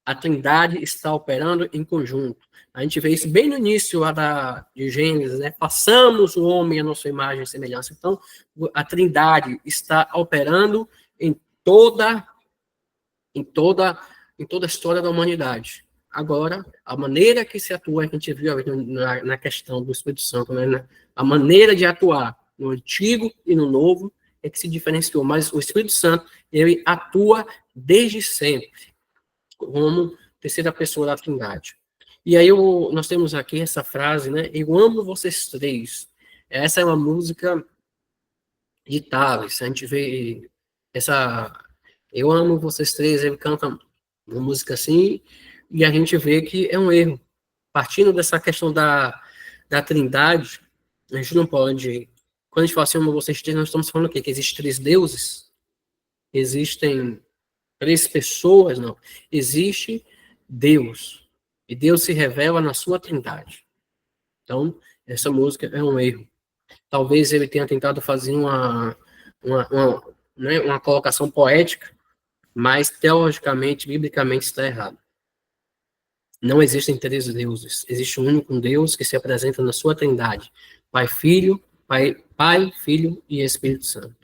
a Trindade está operando em conjunto. A gente vê isso bem no início de Gênesis, né? Passamos o homem à nossa imagem e semelhança. Então, a Trindade está operando em toda a história da humanidade. Agora, a maneira que se atua, que a gente viu na questão do Espírito Santo, né? A maneira de atuar no Antigo e no Novo é que se diferenciou, mas o Espírito Santo, ele atua desde sempre, como terceira pessoa da Trindade. E aí nós temos aqui essa frase, né? Eu amo vocês três. Essa é uma música de Tales. A gente vê eu amo vocês três, ele canta uma música assim, e a gente vê que é um erro. Partindo dessa questão da Trindade, a gente não pode... Quando a gente fala assim, amo vocês três, nós estamos falando o quê? Que existem 3 deuses? Existem 3 pessoas? Não. Existe Deus. E Deus se revela na sua Trindade. Então, essa música é um erro. Talvez ele tenha tentado fazer uma colocação poética, mas teologicamente, biblicamente, está errado. Não existem 3 deuses. Existe um único Deus que se apresenta na sua Trindade. Pai, Filho e Espírito Santo.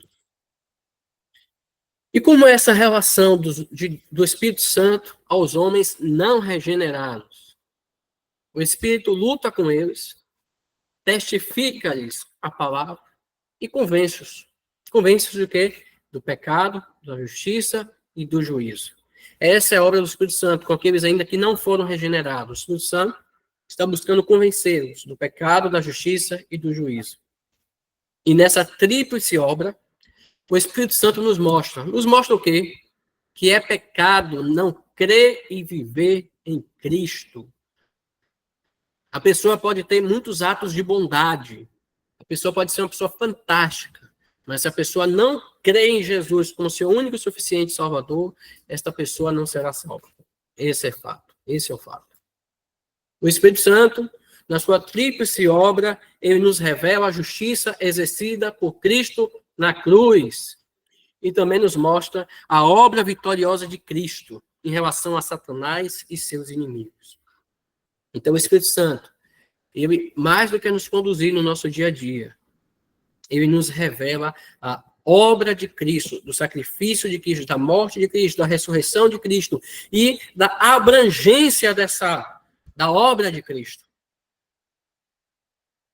E como é essa relação do Espírito Santo aos homens não regenerados? O Espírito luta com eles, testifica-lhes a palavra e convence-os. Convence-os do quê? Do pecado, da justiça e do juízo. Essa é a obra do Espírito Santo, com aqueles ainda que não foram regenerados. O Espírito Santo está buscando convencê-los do pecado, da justiça e do juízo. E nessa tríplice obra, o Espírito Santo nos mostra o quê? Que é pecado não crer e viver em Cristo. A pessoa pode ter muitos atos de bondade. A pessoa pode ser uma pessoa fantástica. Mas se a pessoa não crê em Jesus como seu único e suficiente Salvador, esta pessoa não será salva. Esse é fato. Esse é o fato. O Espírito Santo, na sua tríplice obra, ele nos revela a justiça exercida por Cristo na cruz. E também nos mostra a obra vitoriosa de Cristo em relação a Satanás e seus inimigos. Então, o Espírito Santo, ele, mais do que nos conduzir no nosso dia a dia, ele nos revela a obra de Cristo, do sacrifício de Cristo, da morte de Cristo, da ressurreição de Cristo e da abrangência da obra de Cristo.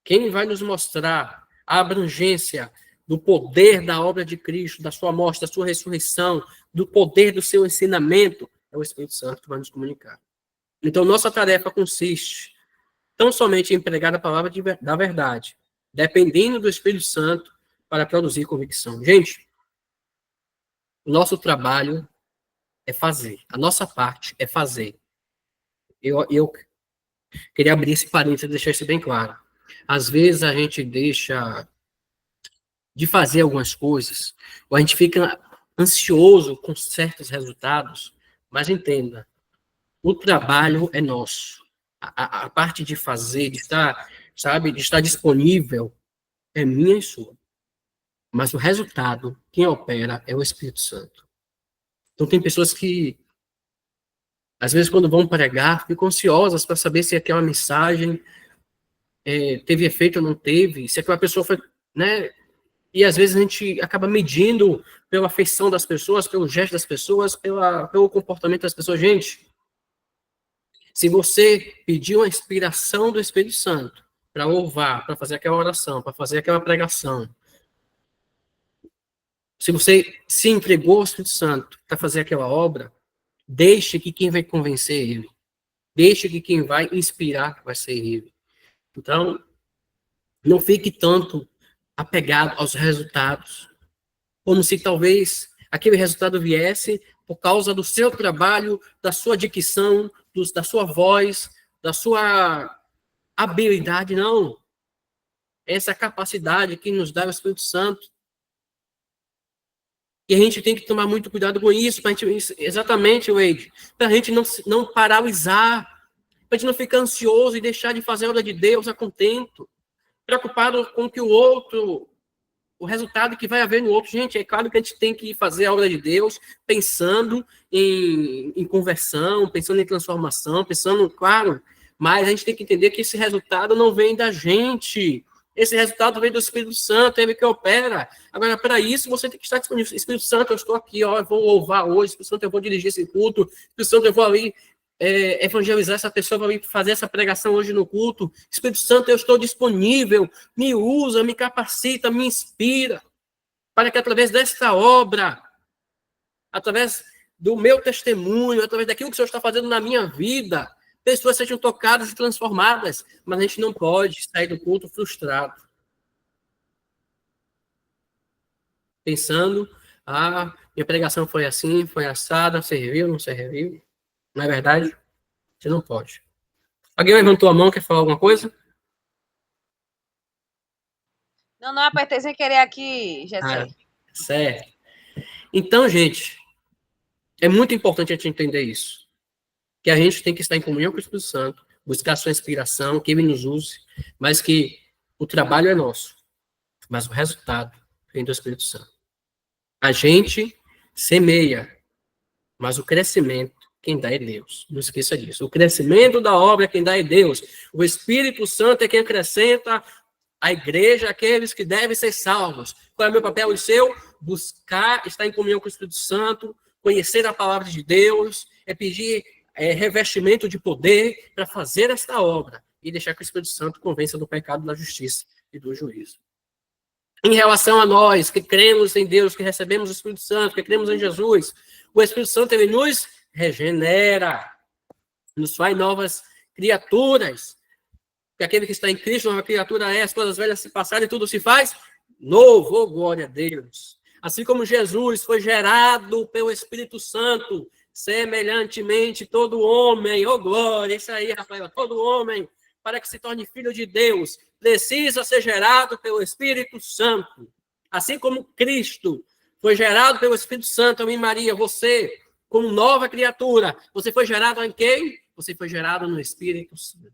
Quem vai nos mostrar a abrangência do poder da obra de Cristo, da sua morte, da sua ressurreição, do poder do seu ensinamento, é o Espírito Santo que vai nos comunicar. Então, nossa tarefa consiste tão somente em pregar a palavra da verdade, dependendo do Espírito Santo para produzir convicção. Gente, o nosso trabalho é fazer. A nossa parte é fazer. Eu queria abrir esse parênteses e deixar isso bem claro. Às vezes a gente deixa de fazer algumas coisas, ou a gente fica ansioso com certos resultados, mas entenda, o trabalho é nosso. A parte de fazer, de estar, de estar disponível, é minha e sua. Mas o resultado, quem opera, é o Espírito Santo. Então tem pessoas que, às vezes, quando vão pregar, ficam ansiosas para saber se aquela mensagem teve efeito ou não teve, se aquela pessoa foi, né? E às vezes a gente acaba medindo pela afeição das pessoas, pelo gesto das pessoas, pelo comportamento das pessoas. Gente, Se você pedir uma inspiração do Espírito Santo para louvar, para fazer aquela oração, para fazer aquela pregação, se você se entregou ao Espírito Santo para fazer aquela obra, deixe que quem vai convencer ele. Deixe que quem vai inspirar vai ser ele. Então, não fique tanto apegado aos resultados, como se talvez aquele resultado viesse por causa do seu trabalho, da sua dicção, da sua voz, da sua habilidade. Não. Essa capacidade que nos dá o Espírito Santo. E a gente tem que tomar muito cuidado com isso, para a gente, exatamente, Wade, para a gente não paralisar, para a gente não ficar ansioso e deixar de fazer a obra de Deus a contento, preocupado com que o resultado que vai haver no outro. Gente, é claro que a gente tem que fazer a obra de Deus pensando em conversão, pensando em transformação, pensando, claro, mas a gente tem que entender que esse resultado não vem da gente. Esse resultado vem do Espírito Santo, é ele que opera. Agora, para isso, você tem que estar disponível. Espírito Santo, eu estou aqui, ó, eu vou louvar hoje. Espírito Santo, eu vou dirigir esse culto. Espírito Santo, eu vou ali evangelizar essa pessoa, vou ali fazer essa pregação hoje no culto. Espírito Santo, eu estou disponível. Me usa, me capacita, me inspira. Para que através desta obra, através do meu testemunho, através daquilo que o Senhor está fazendo na minha vida, pessoas sejam tocadas e transformadas, mas a gente não pode sair do culto frustrado. Pensando, minha pregação foi assim, foi assada, serviu, não serviu. Não é verdade? Você não pode. Alguém levantou a mão, quer falar alguma coisa? Não, apertei sem querer aqui, Gessé. Certo. Então, gente, é muito importante a gente entender isso. Que a gente tem que estar em comunhão com o Espírito Santo, buscar a sua inspiração, que ele nos use, mas que o trabalho é nosso, mas o resultado vem do Espírito Santo. A gente semeia, mas o crescimento, quem dá é Deus. Não esqueça disso. O crescimento da obra, quem dá é Deus. O Espírito Santo é quem acrescenta à igreja aqueles que devem ser salvos. Qual é o meu papel e o seu? Buscar, estar em comunhão com o Espírito Santo, conhecer a palavra de Deus, pedir revestimento de poder para fazer esta obra e deixar que o Espírito Santo convença do pecado, da justiça e do juízo. Em relação a nós, que cremos em Deus, que recebemos o Espírito Santo, que cremos em Jesus, o Espírito Santo, ele nos regenera, nos faz novas criaturas. Porque aquele que está em Cristo, nova criatura é, as coisas velhas se passaram e tudo se faz novo. Oh, glória a Deus. Assim como Jesus foi gerado pelo Espírito Santo, semelhantemente todo homem, oh glória, isso aí, Rafael, todo homem, para que se torne filho de Deus, precisa ser gerado pelo Espírito Santo. Assim como Cristo foi gerado pelo Espírito Santo, em Maria, você, como nova criatura, você foi gerado em quem? Você foi gerado no Espírito Santo.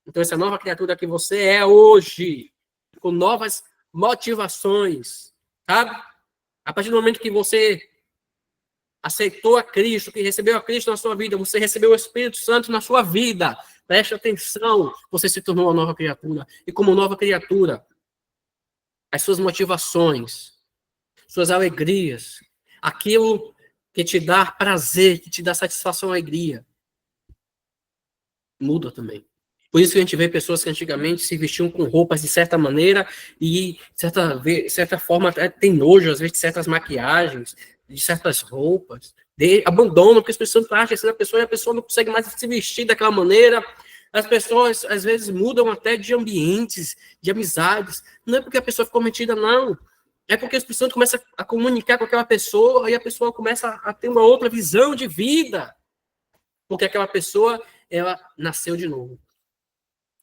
Então, essa nova criatura que você é hoje, com novas motivações, sabe? A partir do momento que você aceitou a Cristo, que recebeu a Cristo na sua vida, você recebeu o Espírito Santo na sua vida. Preste atenção, você se tornou uma nova criatura. E como nova criatura, as suas motivações, suas alegrias, aquilo que te dá prazer, que te dá satisfação e alegria, muda também. Por isso que a gente vê pessoas que antigamente se vestiam com roupas de certa maneira e, de certa forma, até tem nojo, às vezes, de certas maquiagens, de certas roupas, abandonam, porque as pessoas acham assim, a pessoa não consegue mais se vestir daquela maneira. As pessoas, às vezes, mudam até de ambientes, de amizades. Não é porque a pessoa ficou metida, não. É porque as pessoas começam a comunicar com aquela pessoa e a pessoa começa a ter uma outra visão de vida. Porque aquela pessoa, ela nasceu de novo.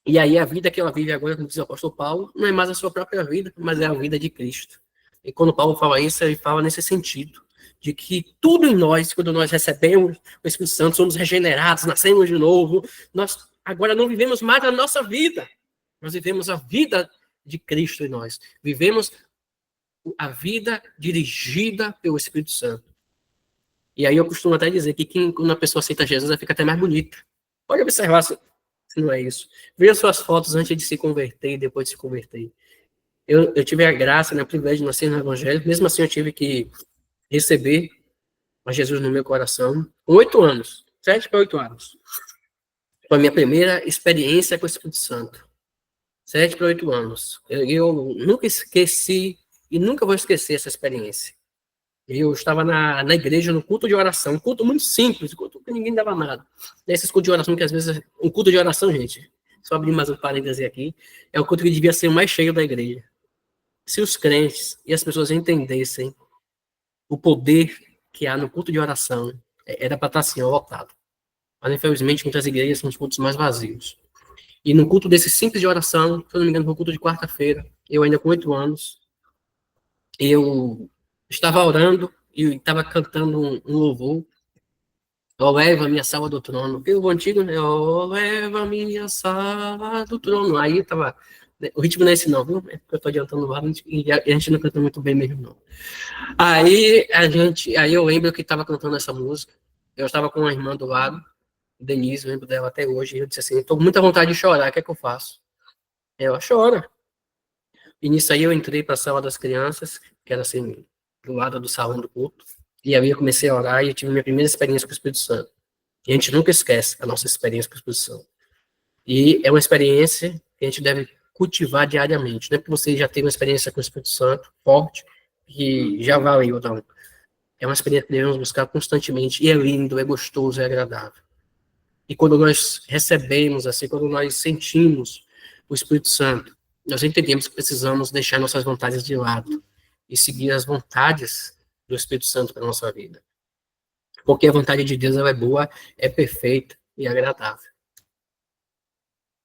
E aí a vida que ela vive agora, como diz o apóstolo Paulo, não é mais a sua própria vida, mas é a vida de Cristo. E quando Paulo fala isso, ele fala nesse sentido, de que tudo em nós, quando nós recebemos o Espírito Santo, somos regenerados, nascemos de novo, nós agora não vivemos mais a nossa vida, nós vivemos a vida de Cristo em nós. Vivemos a vida dirigida pelo Espírito Santo. E aí eu costumo até dizer que quando a pessoa aceita Jesus, ela fica até mais bonita. Pode observar se não é isso. Veja suas fotos antes de se converter e depois de se converter. Eu tive a graça, o privilégio de nascer no Evangelho, mesmo assim eu tive que receber a Jesus no meu coração com 8 anos, 7 para 8 anos. Foi a minha primeira experiência com o Espírito Santo. 7 para 8 anos. Eu nunca esqueci e nunca vou esquecer essa experiência. Eu estava na igreja, no culto de oração. Um culto muito simples, um culto que ninguém dava nada. Esses cultos de oração que às vezes... Um culto de oração, gente, só abrir mais um parêntese aqui, é o culto que devia ser o mais cheio da igreja. Se os crentes e as pessoas entendessem o poder que há no culto de oração, era para estar assim, lotado. Mas, infelizmente, muitas igrejas são os cultos mais vazios. E no culto desse simples de oração, se eu não me engano, foi o culto de quarta-feira, eu ainda com 8 anos, eu estava orando e estava cantando um louvor. Ó, leva a minha sala do trono. O antigo, né? Ó, leva a minha sala do trono. Aí tava... O ritmo não é esse não, viu? É porque eu tô adiantando o lado e a gente não canta muito bem mesmo, não. Aí eu lembro que estava cantando essa música. Eu estava com uma irmã do lado, Denise, eu lembro dela até hoje, e eu disse assim, estou com muita vontade de chorar, o que é que eu faço? Ela chora. E nisso aí eu entrei para a sala das crianças, que era assim, do lado do salão do culto, e aí eu comecei a orar e eu tive minha primeira experiência com o Espírito Santo. E a gente nunca esquece a nossa experiência com o Espírito Santo. E é uma experiência que a gente deve cultivar diariamente. Não é porque você já teve uma experiência com o Espírito Santo forte, que já valeu, não. É uma experiência que devemos buscar constantemente, e é lindo, é gostoso, é agradável. E quando nós recebemos, assim, quando nós sentimos o Espírito Santo, nós entendemos que precisamos deixar nossas vontades de lado e seguir as vontades do Espírito Santo para a nossa vida. Porque a vontade de Deus ela é boa, é perfeita e agradável.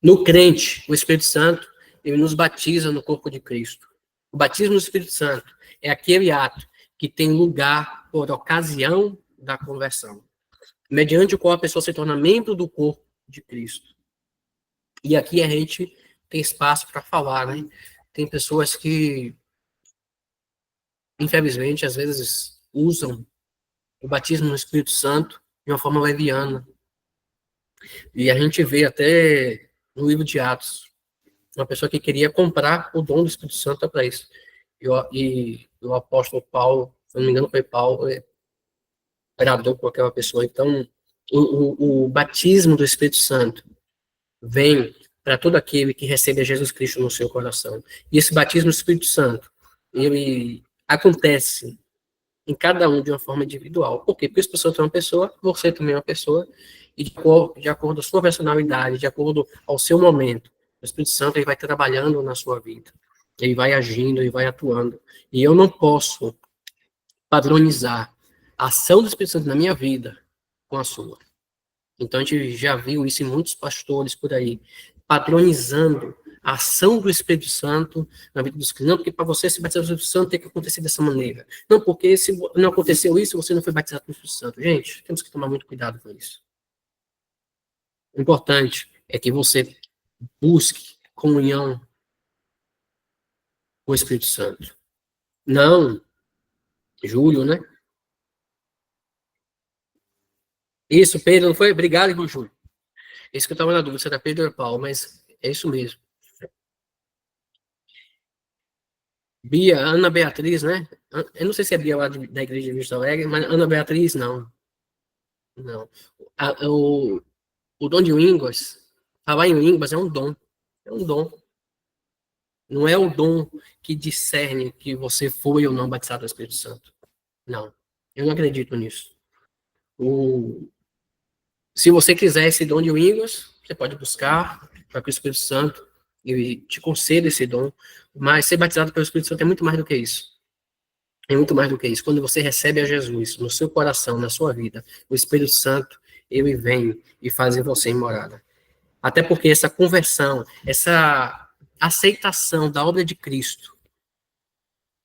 No crente, o Espírito Santo, ele nos batiza no corpo de Cristo. O batismo do Espírito Santo é aquele ato que tem lugar por ocasião da conversão, mediante o qual a pessoa se torna membro do corpo de Cristo. E aqui a gente tem espaço para falar, né? Tem pessoas que, infelizmente, às vezes usam o batismo no Espírito Santo de uma forma leviana. E a gente vê até no livro de Atos, uma pessoa que queria comprar o dom do Espírito Santo para isso. E o apóstolo Paulo, se não me engano foi Paulo, bradou com aquela pessoa. Então, o batismo do Espírito Santo vem para todo aquele que recebe a Jesus Cristo no seu coração. E esse batismo do Espírito Santo, ele acontece em cada um de uma forma individual. Por quê? Porque o Espírito Santo é uma pessoa, você também é uma pessoa, e de acordo com a sua personalidade, de acordo ao seu momento, o Espírito Santo ele vai trabalhando na sua vida. Ele vai agindo, ele vai atuando. E eu não posso padronizar a ação do Espírito Santo na minha vida com a sua. Então, a gente já viu isso em muitos pastores por aí, padronizando a ação do Espírito Santo na vida dos cristãos. Não, porque para você se batizar do Espírito Santo tem que acontecer dessa maneira. Não, porque se não aconteceu isso, você não foi batizado com o Espírito Santo. Gente, temos que tomar muito cuidado com isso. O importante é que você busque comunhão com o Espírito Santo. Não, Júlio, né? Isso, Pedro, não foi? Obrigado, irmão Júlio. Isso que eu estava na dúvida, se era Pedro ou Paulo, mas é isso mesmo. Bia, Ana Beatriz, né? Eu não sei se é Bia lá da Igreja de Vista Alegre, mas Ana Beatriz, não. Não. O dom de línguas, falar em línguas é um dom. É um dom. Não é o dom que discerne que você foi ou não batizado no Espírito Santo. Não. Eu não acredito nisso. Se você quiser esse dom de línguas, você pode buscar para que o Espírito Santo ele te conceda esse dom, mas ser batizado pelo Espírito Santo é muito mais do que isso. É muito mais do que isso. Quando você recebe a Jesus no seu coração, na sua vida, o Espírito Santo, ele vem e faz em você morada. Até porque essa conversão, essa aceitação da obra de Cristo,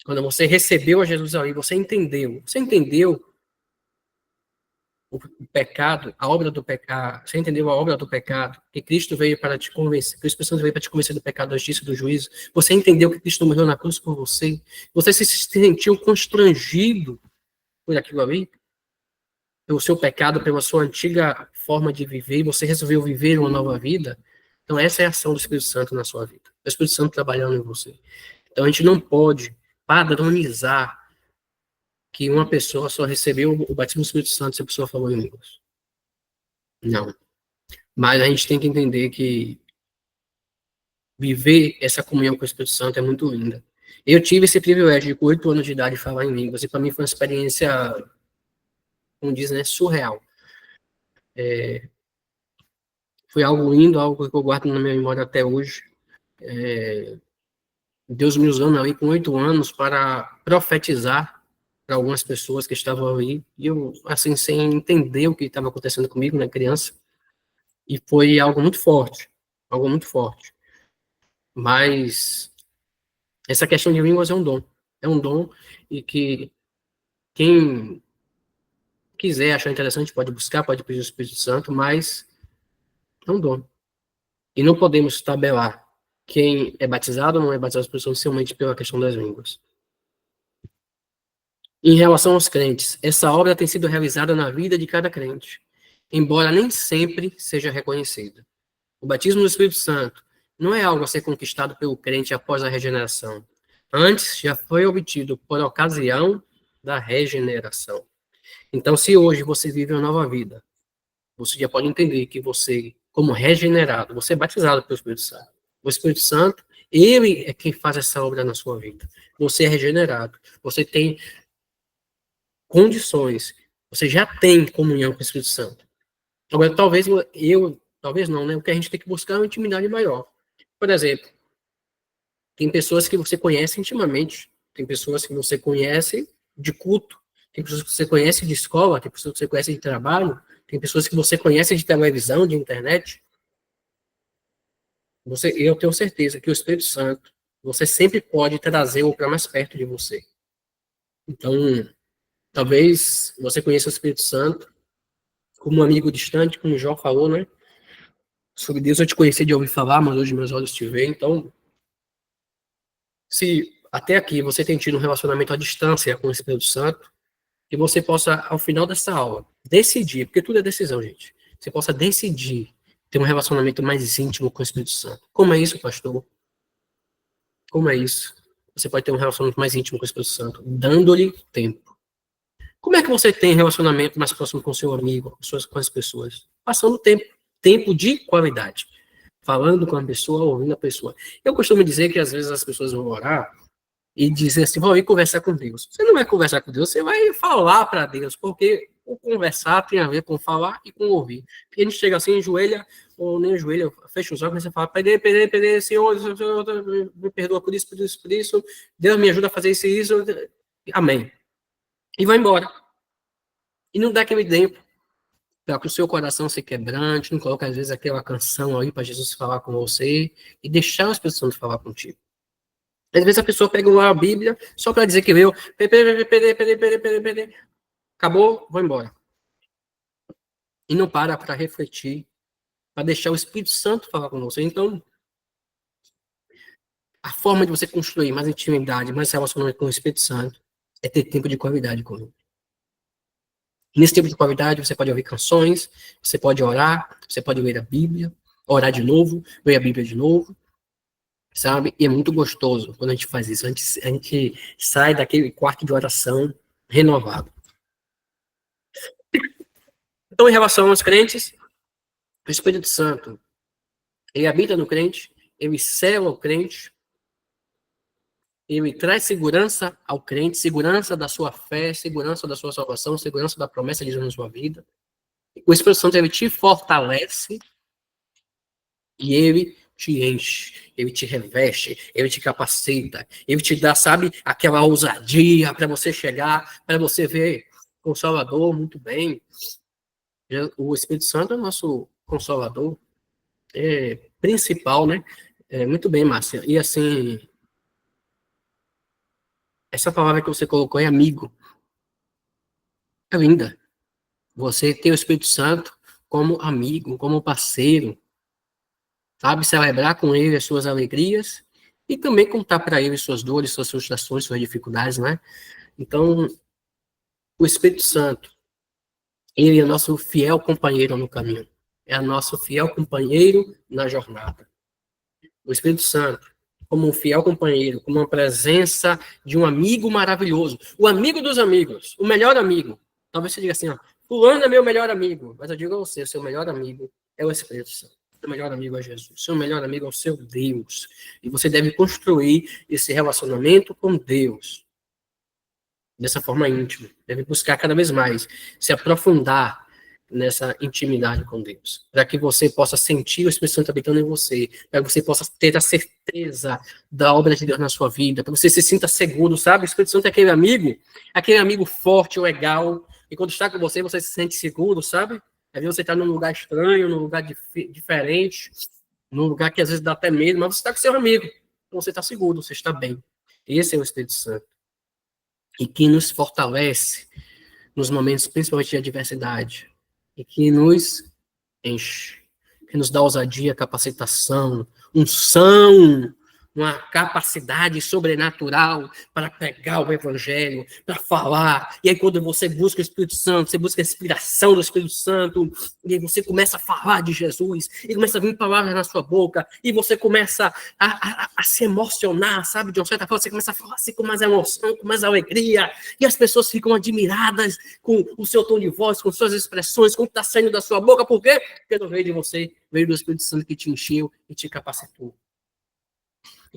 quando você recebeu a Jesus ali, você entendeu o pecado, a obra do pecado, você entendeu a obra do pecado, que Cristo veio para te convencer, que o Espírito Santo veio para te convencer do pecado, da justiça e do juízo, você entendeu que Cristo morreu na cruz por você, você se sentiu constrangido por aquilo ali, pelo seu pecado, pela sua antiga forma de viver, e você resolveu viver uma nova vida, então essa é a ação do Espírito Santo na sua vida, o Espírito Santo trabalhando em você. Então a gente não pode padronizar que uma pessoa só recebeu o batismo do Espírito Santo se a pessoa falou em línguas. Não. Mas a gente tem que entender que viver essa comunhão com o Espírito Santo é muito linda. Eu tive esse privilégio de, com 8 anos de idade, falar em línguas, e para mim foi uma experiência, como dizem, né, surreal. Foi algo lindo, algo que eu guardo na minha memória até hoje. Deus me usando ali com 8 anos para profetizar para algumas pessoas que estavam ali, e eu, assim, sem entender o que estava acontecendo comigo, né, criança, e foi algo muito forte, algo muito forte. Mas essa questão de línguas é um dom, e que quem quiser achar interessante pode buscar, pode pedir o Espírito Santo, mas é um dom. E não podemos tabelar quem é batizado ou não é batizado por Espírito Santo somente pela questão das línguas. Em relação aos crentes, essa obra tem sido realizada na vida de cada crente, embora nem sempre seja reconhecida. O batismo do Espírito Santo não é algo a ser conquistado pelo crente após a regeneração. Antes, já foi obtido por ocasião da regeneração. Então, se hoje você vive uma nova vida, você já pode entender que você, como regenerado, você é batizado pelo Espírito Santo. O Espírito Santo, ele é quem faz essa obra na sua vida. Você é regenerado. Você tem condições. Você já tem comunhão com o Espírito Santo. Agora, talvez não, né? O que a gente tem que buscar é uma intimidade maior. Por exemplo, tem pessoas que você conhece intimamente, tem pessoas que você conhece de culto, tem pessoas que você conhece de escola, tem pessoas que você conhece de trabalho, tem pessoas que você conhece de televisão, de internet. Eu tenho certeza que o Espírito Santo, você sempre pode trazê-lo para mais perto de você. Então, talvez você conheça o Espírito Santo como um amigo distante, como o João falou, né? Sobre Deus eu te conheci de ouvir falar, mas hoje meus olhos te veem. Então, se até aqui você tem tido um relacionamento à distância com o Espírito Santo, que você possa, ao final dessa aula, decidir, porque tudo é decisão, gente. Você possa decidir ter um relacionamento mais íntimo com o Espírito Santo. Como é isso, pastor? Como é isso? Você pode ter um relacionamento mais íntimo com o Espírito Santo, dando-lhe tempo. Como é que você tem relacionamento mais próximo com o seu amigo, com as pessoas? Passando tempo de qualidade. Falando com a pessoa, ouvindo a pessoa. Eu costumo dizer que às vezes as pessoas vão orar e dizer assim, vão ir conversar com Deus. Você não vai conversar com Deus, você vai falar para Deus, porque o conversar tem a ver com falar e com ouvir. Porque a gente chega assim, enjoelha, ou nem enjoelha, fecha os olhos e você fala, Senhor, Senhor, me perdoa por isso, Deus me ajuda a fazer isso, amém. E vai embora. E não dá aquele tempo para que o seu coração se quebrante, não coloca às vezes aquela canção aí para Jesus falar com você e deixar as pessoas falar contigo. Às vezes a pessoa pega lá a Bíblia só para dizer que leu, acabou, vou embora. E não para refletir, para deixar o Espírito Santo falar com você. Então, a forma de você construir mais intimidade, mais relacionamento com o Espírito Santo é ter tempo de qualidade com ele. Nesse tempo de qualidade, você pode ouvir canções, você pode orar, você pode ler a Bíblia, orar de novo, ler a Bíblia de novo, sabe? E é muito gostoso quando a gente faz isso. A gente sai daquele quarto de oração renovado. Então, em relação aos crentes, o Espírito Santo, ele habita no crente, ele sela o crente, ele traz segurança ao crente, segurança da sua fé, segurança da sua salvação, segurança da promessa de Deus na sua vida. O Espírito Santo, ele te fortalece e ele te enche, ele te reveste, ele te capacita, ele te dá, sabe, aquela ousadia para você chegar, para você ver o Consolador muito bem. O Espírito Santo é o nosso Consolador principal, né? Muito bem, Márcia. E assim, essa palavra que você colocou é amigo. É linda. Você tem o Espírito Santo como amigo, como parceiro. Sabe, celebrar com ele as suas alegrias e também contar para ele suas dores, suas frustrações, suas dificuldades, né? Então, o Espírito Santo, ele é nosso fiel companheiro no caminho. É nosso fiel companheiro na jornada. O Espírito Santo, como um fiel companheiro, como uma presença de um amigo maravilhoso. O amigo dos amigos, o melhor amigo. Talvez você diga assim, ó, fulano é meu melhor amigo. Mas eu digo a você, o seu melhor amigo é o Espírito Santo. Seu melhor amigo é Jesus. Seu melhor amigo é o seu Deus. E você deve construir esse relacionamento com Deus dessa forma íntima. Deve buscar cada vez mais se aprofundar nessa intimidade com Deus, para que você possa sentir o Espírito Santo habitando em você, para que você possa ter a certeza da obra de Deus na sua vida, para que você se sinta seguro, sabe? O Espírito Santo é aquele amigo forte, legal, e quando está com você, você se sente seguro, sabe? Às vezes você está num lugar estranho, num lugar diferente, num lugar que às vezes dá até medo, mas você está com seu amigo, então você está seguro, você está bem. Esse é o Espírito Santo. E que nos fortalece nos momentos, principalmente de adversidade, e que nos enche, que nos dá ousadia, capacitação, unção, uma capacidade sobrenatural para pegar o evangelho, para falar. E aí quando você busca o Espírito Santo, você busca a inspiração do Espírito Santo, e aí você começa a falar de Jesus, e começa a vir palavras na sua boca, e você começa a se emocionar, sabe? De uma certa forma, você começa a falar assim com mais emoção, com mais alegria, e as pessoas ficam admiradas com o seu tom de voz, com suas expressões, com o que está saindo da sua boca. Por quê? Porque não veio de você, veio do Espírito Santo que te encheu e te capacitou.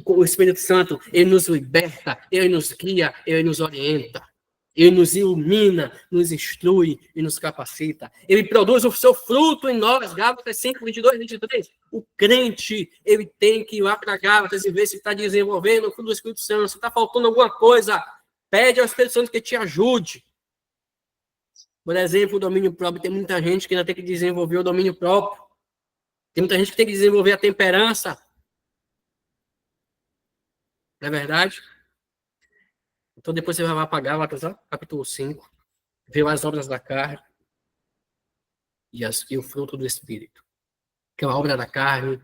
O Espírito Santo, ele nos liberta, ele nos guia, ele nos orienta, ele nos ilumina, nos instrui e nos capacita. Ele produz o seu fruto em nós, Gálatas 5, 22, 23. O crente, ele tem que ir lá para Gálatas e ver se está desenvolvendo o fruto do Espírito Santo, se está faltando alguma coisa, pede ao Espírito Santo que te ajude. Por exemplo, o domínio próprio, tem muita gente que ainda tem que desenvolver o domínio próprio. Tem muita gente que tem que desenvolver a temperança. Não é verdade? Então depois você vai lá para Gálatas, capítulo 5, ver as obras da carne e o fruto do Espírito. Que é a obra da carne.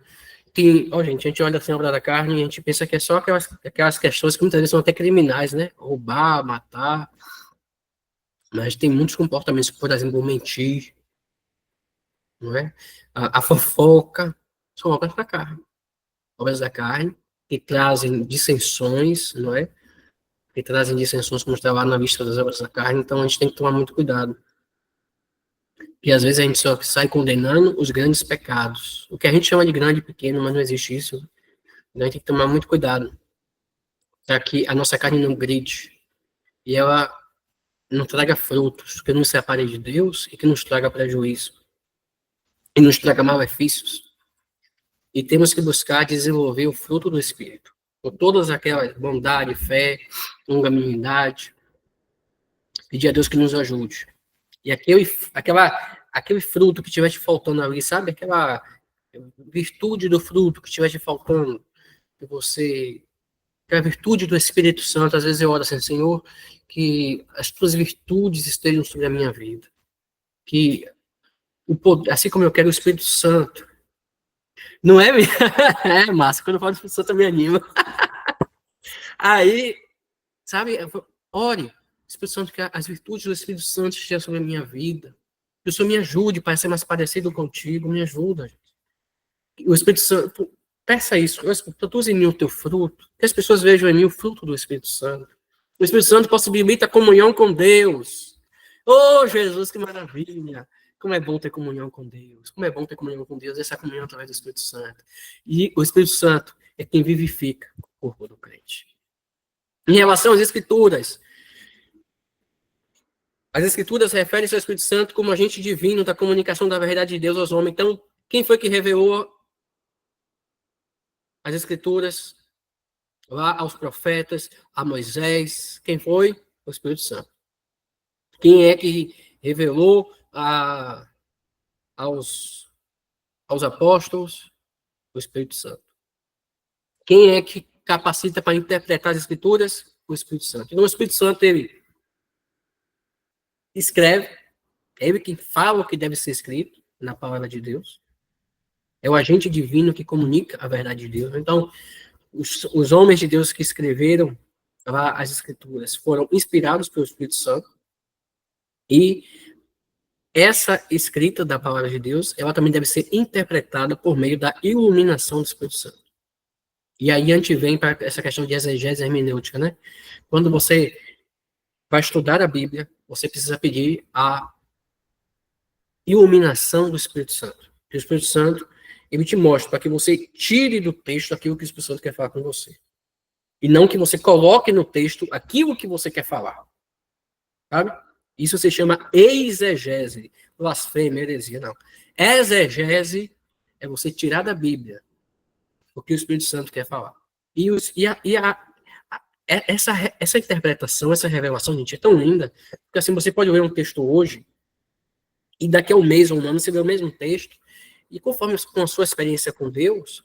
Gente, a gente olha assim a obra da carne e a gente pensa que é só aquelas questões que muitas vezes são até criminais, né? Roubar, matar. Mas tem muitos comportamentos, por exemplo, mentir, não é? A fofoca, são obras da carne. Obras da carne que trazem dissensões, não é? Que trazem dissensões, como está lá na lista das obras da carne, então a gente tem que tomar muito cuidado. E às vezes a gente só sai condenando os grandes pecados. O que a gente chama de grande e pequeno, mas não existe isso. Então a gente tem que tomar muito cuidado para que a nossa carne não grite e ela não traga frutos que nos separe de Deus e que nos traga prejuízo e nos traga malefícios. E temos que buscar desenvolver o fruto do Espírito. Com todas aquelas bondade, fé, longanimidade. Pedir a Deus que nos ajude. E aquele fruto que estiver te faltando ali, sabe? Aquela virtude do fruto que estiver te faltando. Aquela virtude do Espírito Santo. Às vezes eu oro assim, Senhor, que as tuas virtudes estejam sobre a minha vida. Que, assim como eu quero o Espírito Santo, não é? É, Márcio, quando eu falo do Espírito Santo, eu me animo. Aí, sabe, ore, Espírito Santo, que as virtudes do Espírito Santo estejam sobre a minha vida. Que o Senhor me ajude para ser mais parecido contigo, me ajuda. O Espírito Santo, peça isso, produz em mim o teu fruto, que as pessoas vejam em mim o fruto do Espírito Santo. O Espírito Santo possibilita a comunhão com Deus. Oh, Jesus, que maravilha! Como é bom ter comunhão com Deus. Como é bom ter comunhão com Deus. Essa comunhão através do Espírito Santo. E o Espírito Santo é quem vivifica o corpo do crente. Em relação às Escrituras, as Escrituras referem-se ao Espírito Santo como agente divino da comunicação da verdade de Deus aos homens. Então, quem foi que revelou as Escrituras lá aos profetas, a Moisés? Quem foi? O Espírito Santo. Quem é que revelou aos apóstolos? O Espírito Santo. Quem é que capacita para interpretar as Escrituras? O Espírito Santo. Então, o Espírito Santo, ele escreve, é ele quem fala o que deve ser escrito na palavra de Deus. É o agente divino que comunica a verdade de Deus. Então, os homens de Deus que escreveram as Escrituras foram inspirados pelo Espírito Santo. E essa escrita da palavra de Deus, ela também deve ser interpretada por meio da iluminação do Espírito Santo. E aí a gente vem para essa questão de exegese hermenêutica, né? Quando você vai estudar a Bíblia, você precisa pedir a iluminação do Espírito Santo. O Espírito Santo, ele te mostra para que você tire do texto aquilo que o Espírito Santo quer falar com você. E não que você coloque no texto aquilo que você quer falar. Sabe? Isso se chama exegese. Blasfêmia, heresia, não. Exegese é você tirar da Bíblia o que o Espírito Santo quer falar. Essa interpretação, essa revelação, gente, é tão linda, porque assim, você pode ler um texto hoje, e daqui a um mês ou um ano, você vê o mesmo texto, e conforme com a sua experiência com Deus,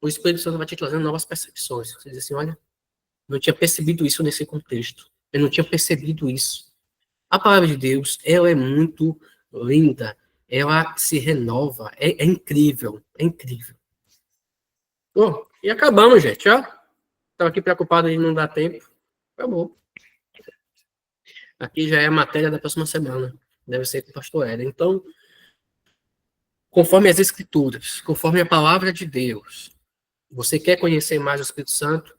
o Espírito Santo vai te trazendo novas percepções. Você diz assim, olha, eu não tinha percebido isso nesse contexto. Eu não tinha percebido isso. A palavra de Deus, ela é muito linda. Ela se renova. É incrível. É incrível. Bom, e acabamos, gente. Ó, estava aqui preocupado de não dar tempo. Acabou. Aqui já é a matéria da próxima semana. Deve ser com o pastor Éder. Então, conforme as Escrituras, conforme a palavra de Deus, você quer conhecer mais o Espírito Santo?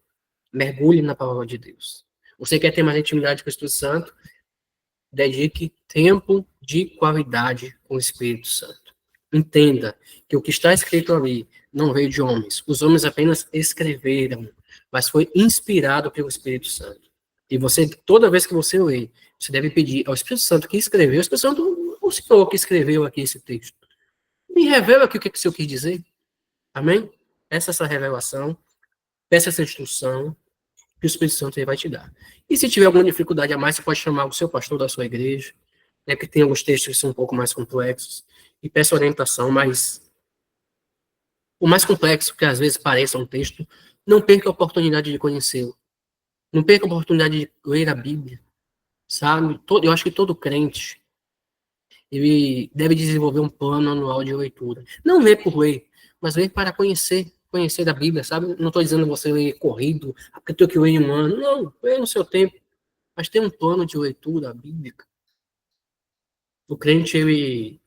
Mergulhe na palavra de Deus. Você quer ter mais intimidade com o Espírito Santo? Dedique tempo de qualidade com o Espírito Santo. Entenda que o que está escrito ali não veio de homens. Os homens apenas escreveram, mas foi inspirado pelo Espírito Santo. E você, toda vez que você lê, você deve pedir ao Espírito Santo que escreveu, o Espírito Santo, o Senhor que escreveu aqui esse texto, me revela aqui o que o Senhor quis dizer. Amém? Essa revelação, peça essa instrução, que o Espírito Santo vai te dar. E se tiver alguma dificuldade a mais, você pode chamar o seu pastor da sua igreja, né, que tem alguns textos que são um pouco mais complexos, e peça orientação, mas o mais complexo, que às vezes pareça um texto, não perca a oportunidade de conhecê-lo. Não perca a oportunidade de ler a Bíblia, sabe? Eu acho que todo crente, ele deve desenvolver um plano anual de leitura. Não ler por ler, mas ler para conhecer da Bíblia, sabe? Não estou dizendo você ler corrido, porque eu tenho que ler em um ano. Não, lê no seu tempo. Mas tem um plano de leitura bíblica. O crente, ele,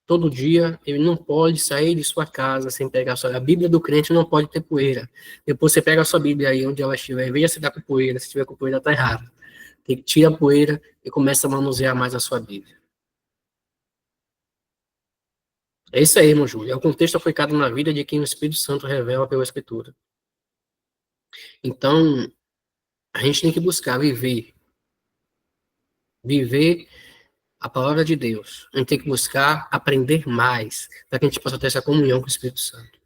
todo dia, ele não pode sair de sua casa sem pegar a Bíblia do crente não pode ter poeira. Depois você pega a sua Bíblia aí, onde ela estiver, veja se dá com poeira. Se tiver com poeira, está errado. Tem que tirar a poeira e começa a manusear mais a sua Bíblia. É isso aí, irmão Júlio. É o contexto aplicado na vida de quem o Espírito Santo revela pela Escritura. Então, a gente tem que buscar viver a palavra de Deus. A gente tem que buscar aprender mais, para que a gente possa ter essa comunhão com o Espírito Santo.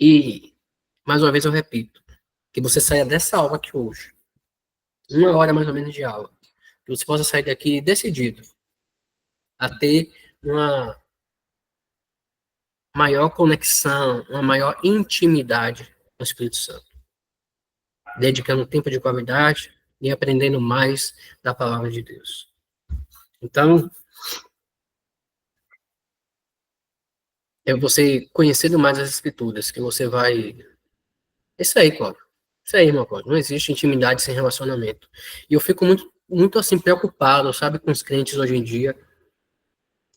E, mais uma vez eu repito, que você saia dessa aula aqui hoje, 1 hora mais ou menos de aula, que você possa sair daqui decidido a ter uma maior conexão, uma maior intimidade com o Espírito Santo. Dedicando tempo de qualidade e aprendendo mais da palavra de Deus. Então, é você conhecendo mais as Escrituras, que você vai... Isso aí, Cláudio. Isso aí, irmão Cláudio. Não existe intimidade sem relacionamento. E eu fico muito assim, preocupado, sabe, com os crentes hoje em dia,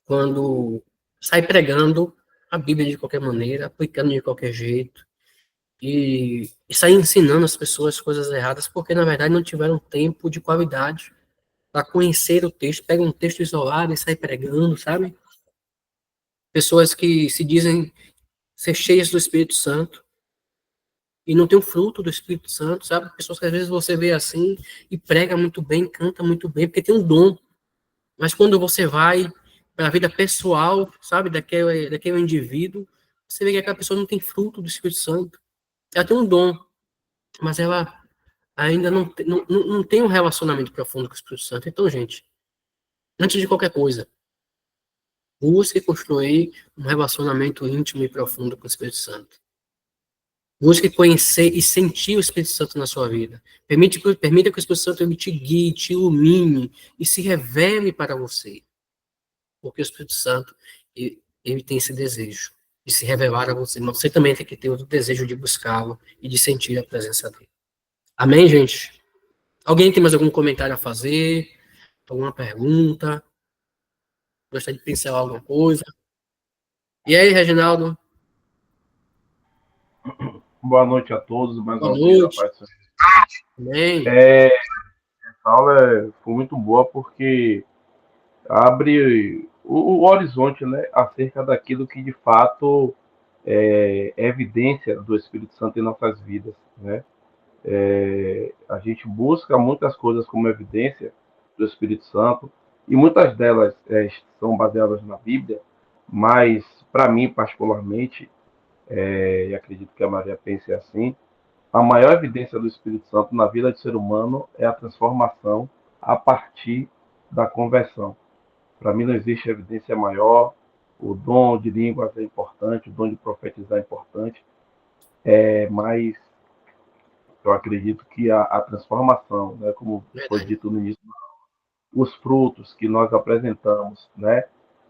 quando sai pregando a Bíblia de qualquer maneira, aplicando de qualquer jeito, e sai ensinando as pessoas coisas erradas, porque, na verdade, não tiveram tempo de qualidade para conhecer o texto, pega um texto isolado e sai pregando, sabe? Pessoas que se dizem ser cheias do Espírito Santo e não tem o fruto do Espírito Santo, sabe? Pessoas que às vezes você vê assim e prega muito bem, canta muito bem, porque tem um dom. Mas quando você vai para a vida pessoal, sabe, daquele indivíduo, você vê que aquela pessoa não tem fruto do Espírito Santo. Ela tem um dom, mas ela ainda não tem um relacionamento profundo com o Espírito Santo. Então, gente, antes de qualquer coisa, busque construir um relacionamento íntimo e profundo com o Espírito Santo. Busque conhecer e sentir o Espírito Santo na sua vida. Permita que o Espírito Santo ele te guie, te ilumine e se revele para você. Porque o Espírito Santo, ele tem esse desejo de se revelar a você. Mas você também tem que ter o desejo de buscá-lo e de sentir a presença dele. Amém, gente? Alguém tem mais algum comentário a fazer? Alguma pergunta? Gostaria de pincelar alguma coisa? E aí, Reginaldo? Boa noite a todos. Mais Boa uma vez, noite. rapaz. Amém. Essa aula foi muito boa porque abre o horizonte, né, acerca daquilo que de fato é evidência do Espírito Santo em nossas vidas, né? A gente busca muitas coisas como evidência do Espírito Santo, e muitas delas são baseadas na Bíblia, mas, para mim, particularmente, e acredito que a Maria pense assim, a maior evidência do Espírito Santo na vida do ser humano é a transformação a partir da conversão. Para mim, não existe evidência maior. O dom de línguas é importante, o dom de profetizar é importante, mas eu acredito que a transformação, né, como foi Verdade. dito no início, os frutos que nós apresentamos, né,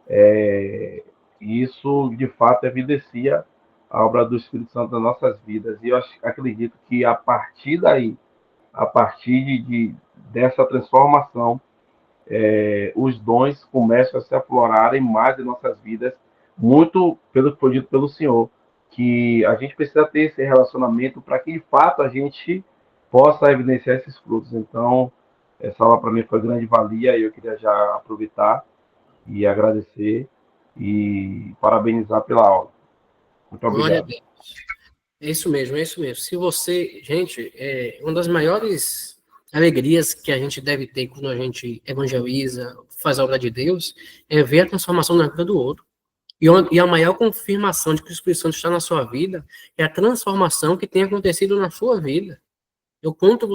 é, isso de fato evidencia a obra do Espírito Santo nas nossas vidas. E eu acredito que a partir daí, a partir dessa transformação, os dons começam a se aflorarem mais em nossas vidas, muito pelo que foi dito pelo Senhor, que a gente precisa ter esse relacionamento para que, de fato, a gente possa evidenciar esses frutos. Então, essa aula para mim foi grande valia e eu queria já aproveitar e agradecer e parabenizar pela aula. Muito Glória a obrigado. Deus. É isso mesmo, é isso mesmo. Se você, gente, uma das maiores alegrias que a gente deve ter quando a gente evangeliza, faz a obra de Deus, é ver a transformação na vida do outro. E a maior confirmação de que o Espírito Santo está na sua vida é a transformação que tem acontecido na sua vida. Eu conto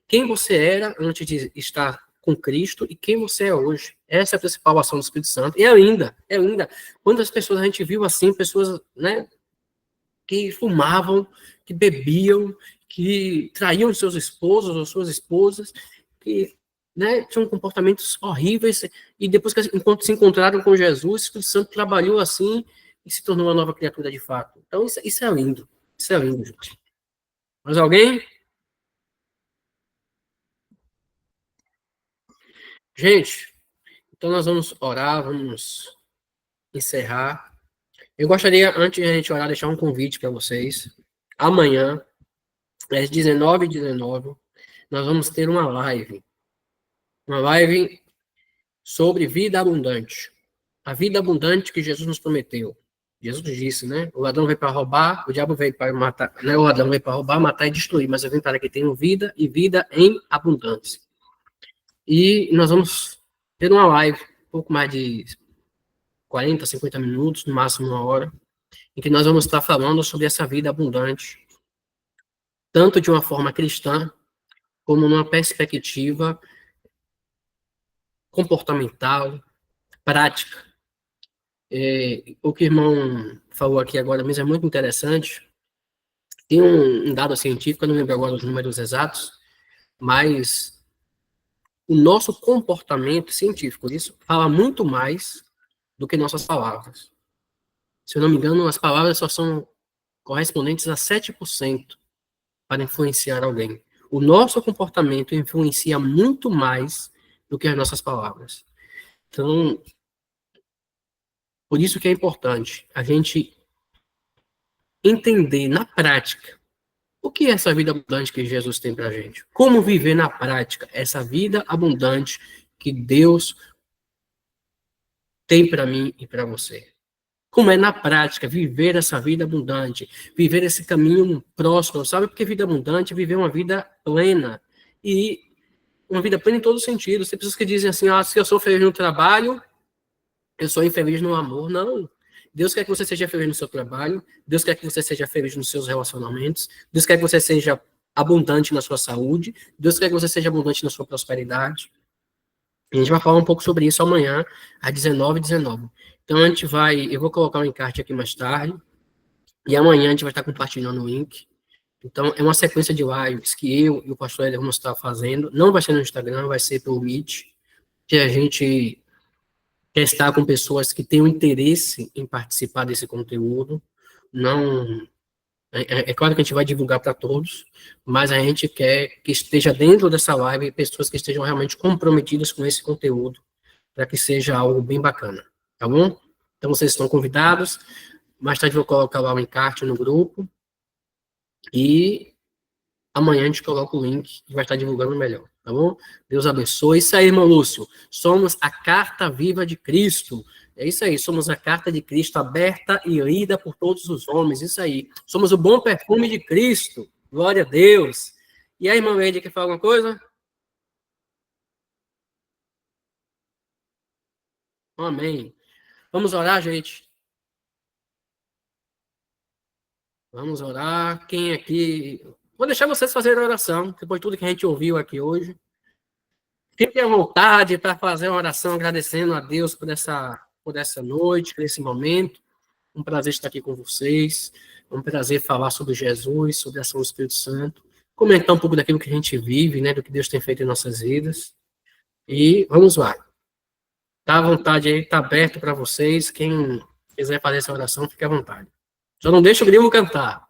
quem você era antes de estar com Cristo e quem você é hoje. Essa é a principal ação do Espírito Santo. E é linda. Quantas pessoas a gente viu assim, pessoas, né, que fumavam, que bebiam, que traíam seus esposos ou suas esposas, que, né, tinham comportamentos horríveis, e depois que enquanto se encontraram com Jesus, o Espírito Santo trabalhou assim e se tornou uma nova criatura de fato. Então isso é lindo. Isso é lindo, gente. Mais alguém? Gente, então nós vamos orar, vamos encerrar. Eu gostaria, antes de a gente orar, deixar um convite para vocês. Amanhã, às 19h19, nós vamos ter uma live. Uma live sobre vida abundante. A vida abundante que Jesus nos prometeu. Jesus disse, né? O ladrão veio para roubar, o diabo veio para matar, né? O ladrão veio para roubar, matar e destruir, mas eu vim para que tenham vida e vida em abundância. E nós vamos ter uma live, um pouco mais de 40, 50 minutos, no máximo 1 hora, em que nós vamos estar falando sobre essa vida abundante, tanto de uma forma cristã, como numa perspectiva comportamental, prática. O que o irmão falou aqui agora mesmo é muito interessante. Tem um dado científico, eu não lembro agora os números exatos, mas o nosso comportamento científico, isso fala muito mais do que nossas palavras. Se eu não me engano, as palavras só são correspondentes a 7% para influenciar alguém. O nosso comportamento influencia muito mais do que as nossas palavras. Então, por isso que é importante a gente entender na prática o que é essa vida abundante que Jesus tem para a gente. Como viver na prática essa vida abundante que Deus tem para mim e para você. Como é na prática viver essa vida abundante, viver esse caminho próximo, sabe? Porque vida abundante é viver uma vida plena. E uma vida plena em todos os sentidos. Tem pessoas que dizem assim, se eu sou feliz no trabalho, eu sou infeliz no amor. Não. Deus quer que você seja feliz no seu trabalho, Deus quer que você seja feliz nos seus relacionamentos, Deus quer que você seja abundante na sua saúde, Deus quer que você seja abundante na sua prosperidade. A gente vai falar um pouco sobre isso amanhã, às 19h19. Então, eu vou colocar um encarte aqui mais tarde, e amanhã a gente vai estar compartilhando o link. Então, é uma sequência de lives que eu e o pastor Éder vamos estar fazendo. Não vai ser no Instagram, vai ser pelo Meet, que a gente quer estar com pessoas que tenham interesse em participar desse conteúdo. Não, é claro que a gente vai divulgar para todos, mas a gente quer que esteja dentro dessa live pessoas que estejam realmente comprometidas com esse conteúdo, para que seja algo bem bacana, tá bom? Então vocês estão convidados. Mais tarde eu vou colocar lá o encarte no grupo e amanhã a gente coloca o link e vai estar divulgando melhor. Tá bom? Deus abençoe. Isso aí, irmão Lúcio. Somos a carta viva de Cristo. É isso aí. Somos a carta de Cristo aberta e lida por todos os homens. Isso aí. Somos o bom perfume de Cristo. Glória a Deus. E aí, irmão Ed, quer falar alguma coisa? Amém. Vamos orar, gente. Vamos orar. Quem aqui... Vou deixar vocês fazerem a oração, depois de tudo que a gente ouviu aqui hoje. Fiquem à vontade para fazer uma oração agradecendo a Deus por essa noite, por esse momento. Um prazer estar aqui com vocês. Um prazer falar sobre Jesus, sobre a ação do Espírito Santo. Comentar um pouco daquilo que a gente vive, né, do que Deus tem feito em nossas vidas. E vamos lá. Tá à vontade aí, tá aberto para vocês. Quem quiser fazer essa oração, fique à vontade. Só não deixa o grilo cantar.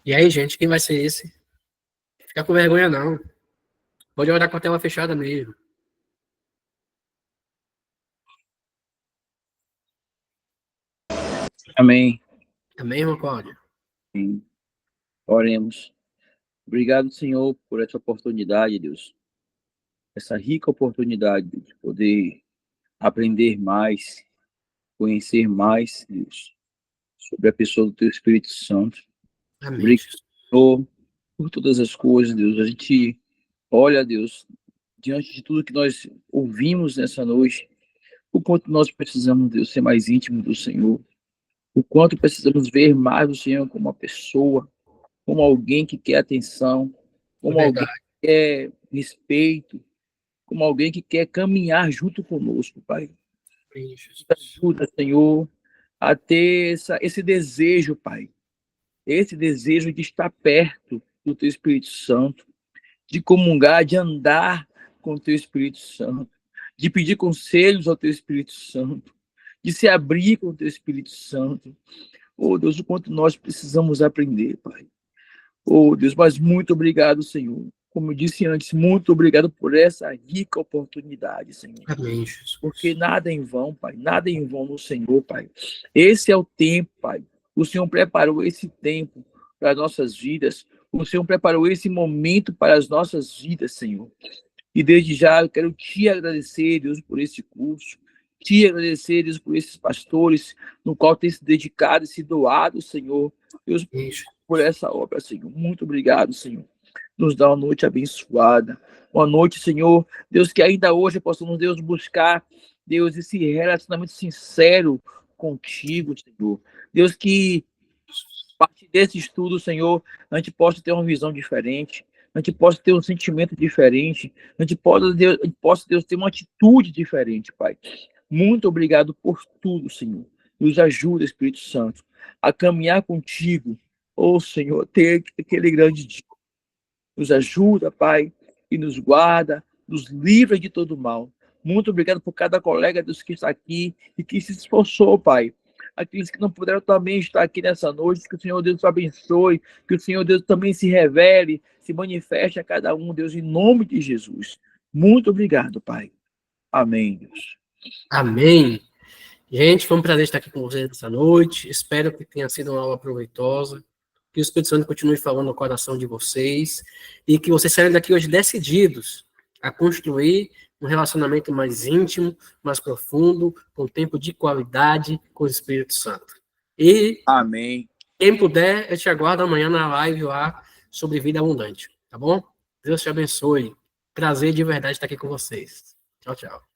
E aí, gente, quem vai ser esse? Fica com vergonha, não. Pode orar com a tela fechada mesmo. Amém. Amém, irmão Cláudio? Sim. Oremos. Obrigado, Senhor, por essa oportunidade, Deus. Essa rica oportunidade de poder aprender mais, conhecer mais, Deus, sobre a pessoa do Teu Espírito Santo. Amém. Obrigado, Senhor, por todas as coisas, Deus. A gente olha, Deus, diante de tudo que nós ouvimos nessa noite, o quanto nós precisamos, Deus, ser mais íntimo do Senhor. O quanto precisamos ver mais o Senhor como uma pessoa, como alguém que quer atenção, como alguém que quer respeito, como alguém que quer caminhar junto conosco, Pai. Ajuda, Senhor, a ter esse desejo, Pai. Esse desejo de estar perto do Teu Espírito Santo, de comungar, de andar com o Teu Espírito Santo, de pedir conselhos ao Teu Espírito Santo, de se abrir com o Teu Espírito Santo. Oh, Deus, o quanto nós precisamos aprender, Pai. Oh, Deus, mas muito obrigado, Senhor. Como eu disse antes, muito obrigado por essa rica oportunidade, Senhor. Amém, Jesus. Porque nada é em vão, Pai. Nada é em vão no Senhor, Pai. Esse é o tempo, Pai. O Senhor preparou esse tempo para as nossas vidas. O Senhor preparou esse momento para as nossas vidas, Senhor. E desde já eu quero te agradecer, Deus, por esse curso. Te agradecer, Deus, por esses pastores, no qual tem se dedicado e se doado, Senhor. Deus, por essa obra, Senhor. Muito obrigado, Senhor. Nos dá uma noite abençoada. Uma noite, Senhor, Deus, que ainda hoje possamos, Deus, buscar, Deus, esse relacionamento sincero contigo, Senhor. Deus, que a partir desse estudo, Senhor, a gente possa ter uma visão diferente, a gente possa ter um sentimento diferente, a gente possa, Deus, ter uma atitude diferente, Pai. Muito obrigado por tudo, Senhor. Nos ajuda, Espírito Santo, a caminhar contigo. Oh, Senhor, ter aquele grande dia. Nos ajuda, Pai, e nos guarda, nos livra de todo mal. Muito obrigado por cada colega, Deus, que está aqui e que se esforçou, Pai. Aqueles que não puderam também estar aqui nessa noite, que o Senhor Deus abençoe, que o Senhor Deus também se revele, se manifeste a cada um, Deus, em nome de Jesus. Muito obrigado, Pai. Amém, Deus. Amém. Gente, foi um prazer estar aqui com vocês essa noite. Espero que tenha sido uma aula proveitosa. Que o Espírito Santo continue falando no coração de vocês e que vocês saiam daqui hoje decididos a construir um relacionamento mais íntimo, mais profundo, com tempo de qualidade com o Espírito Santo. E, amém. Quem puder, eu te aguardo amanhã na live lá sobre vida abundante, tá bom? Deus te abençoe. Prazer de verdade estar aqui com vocês. Tchau, tchau.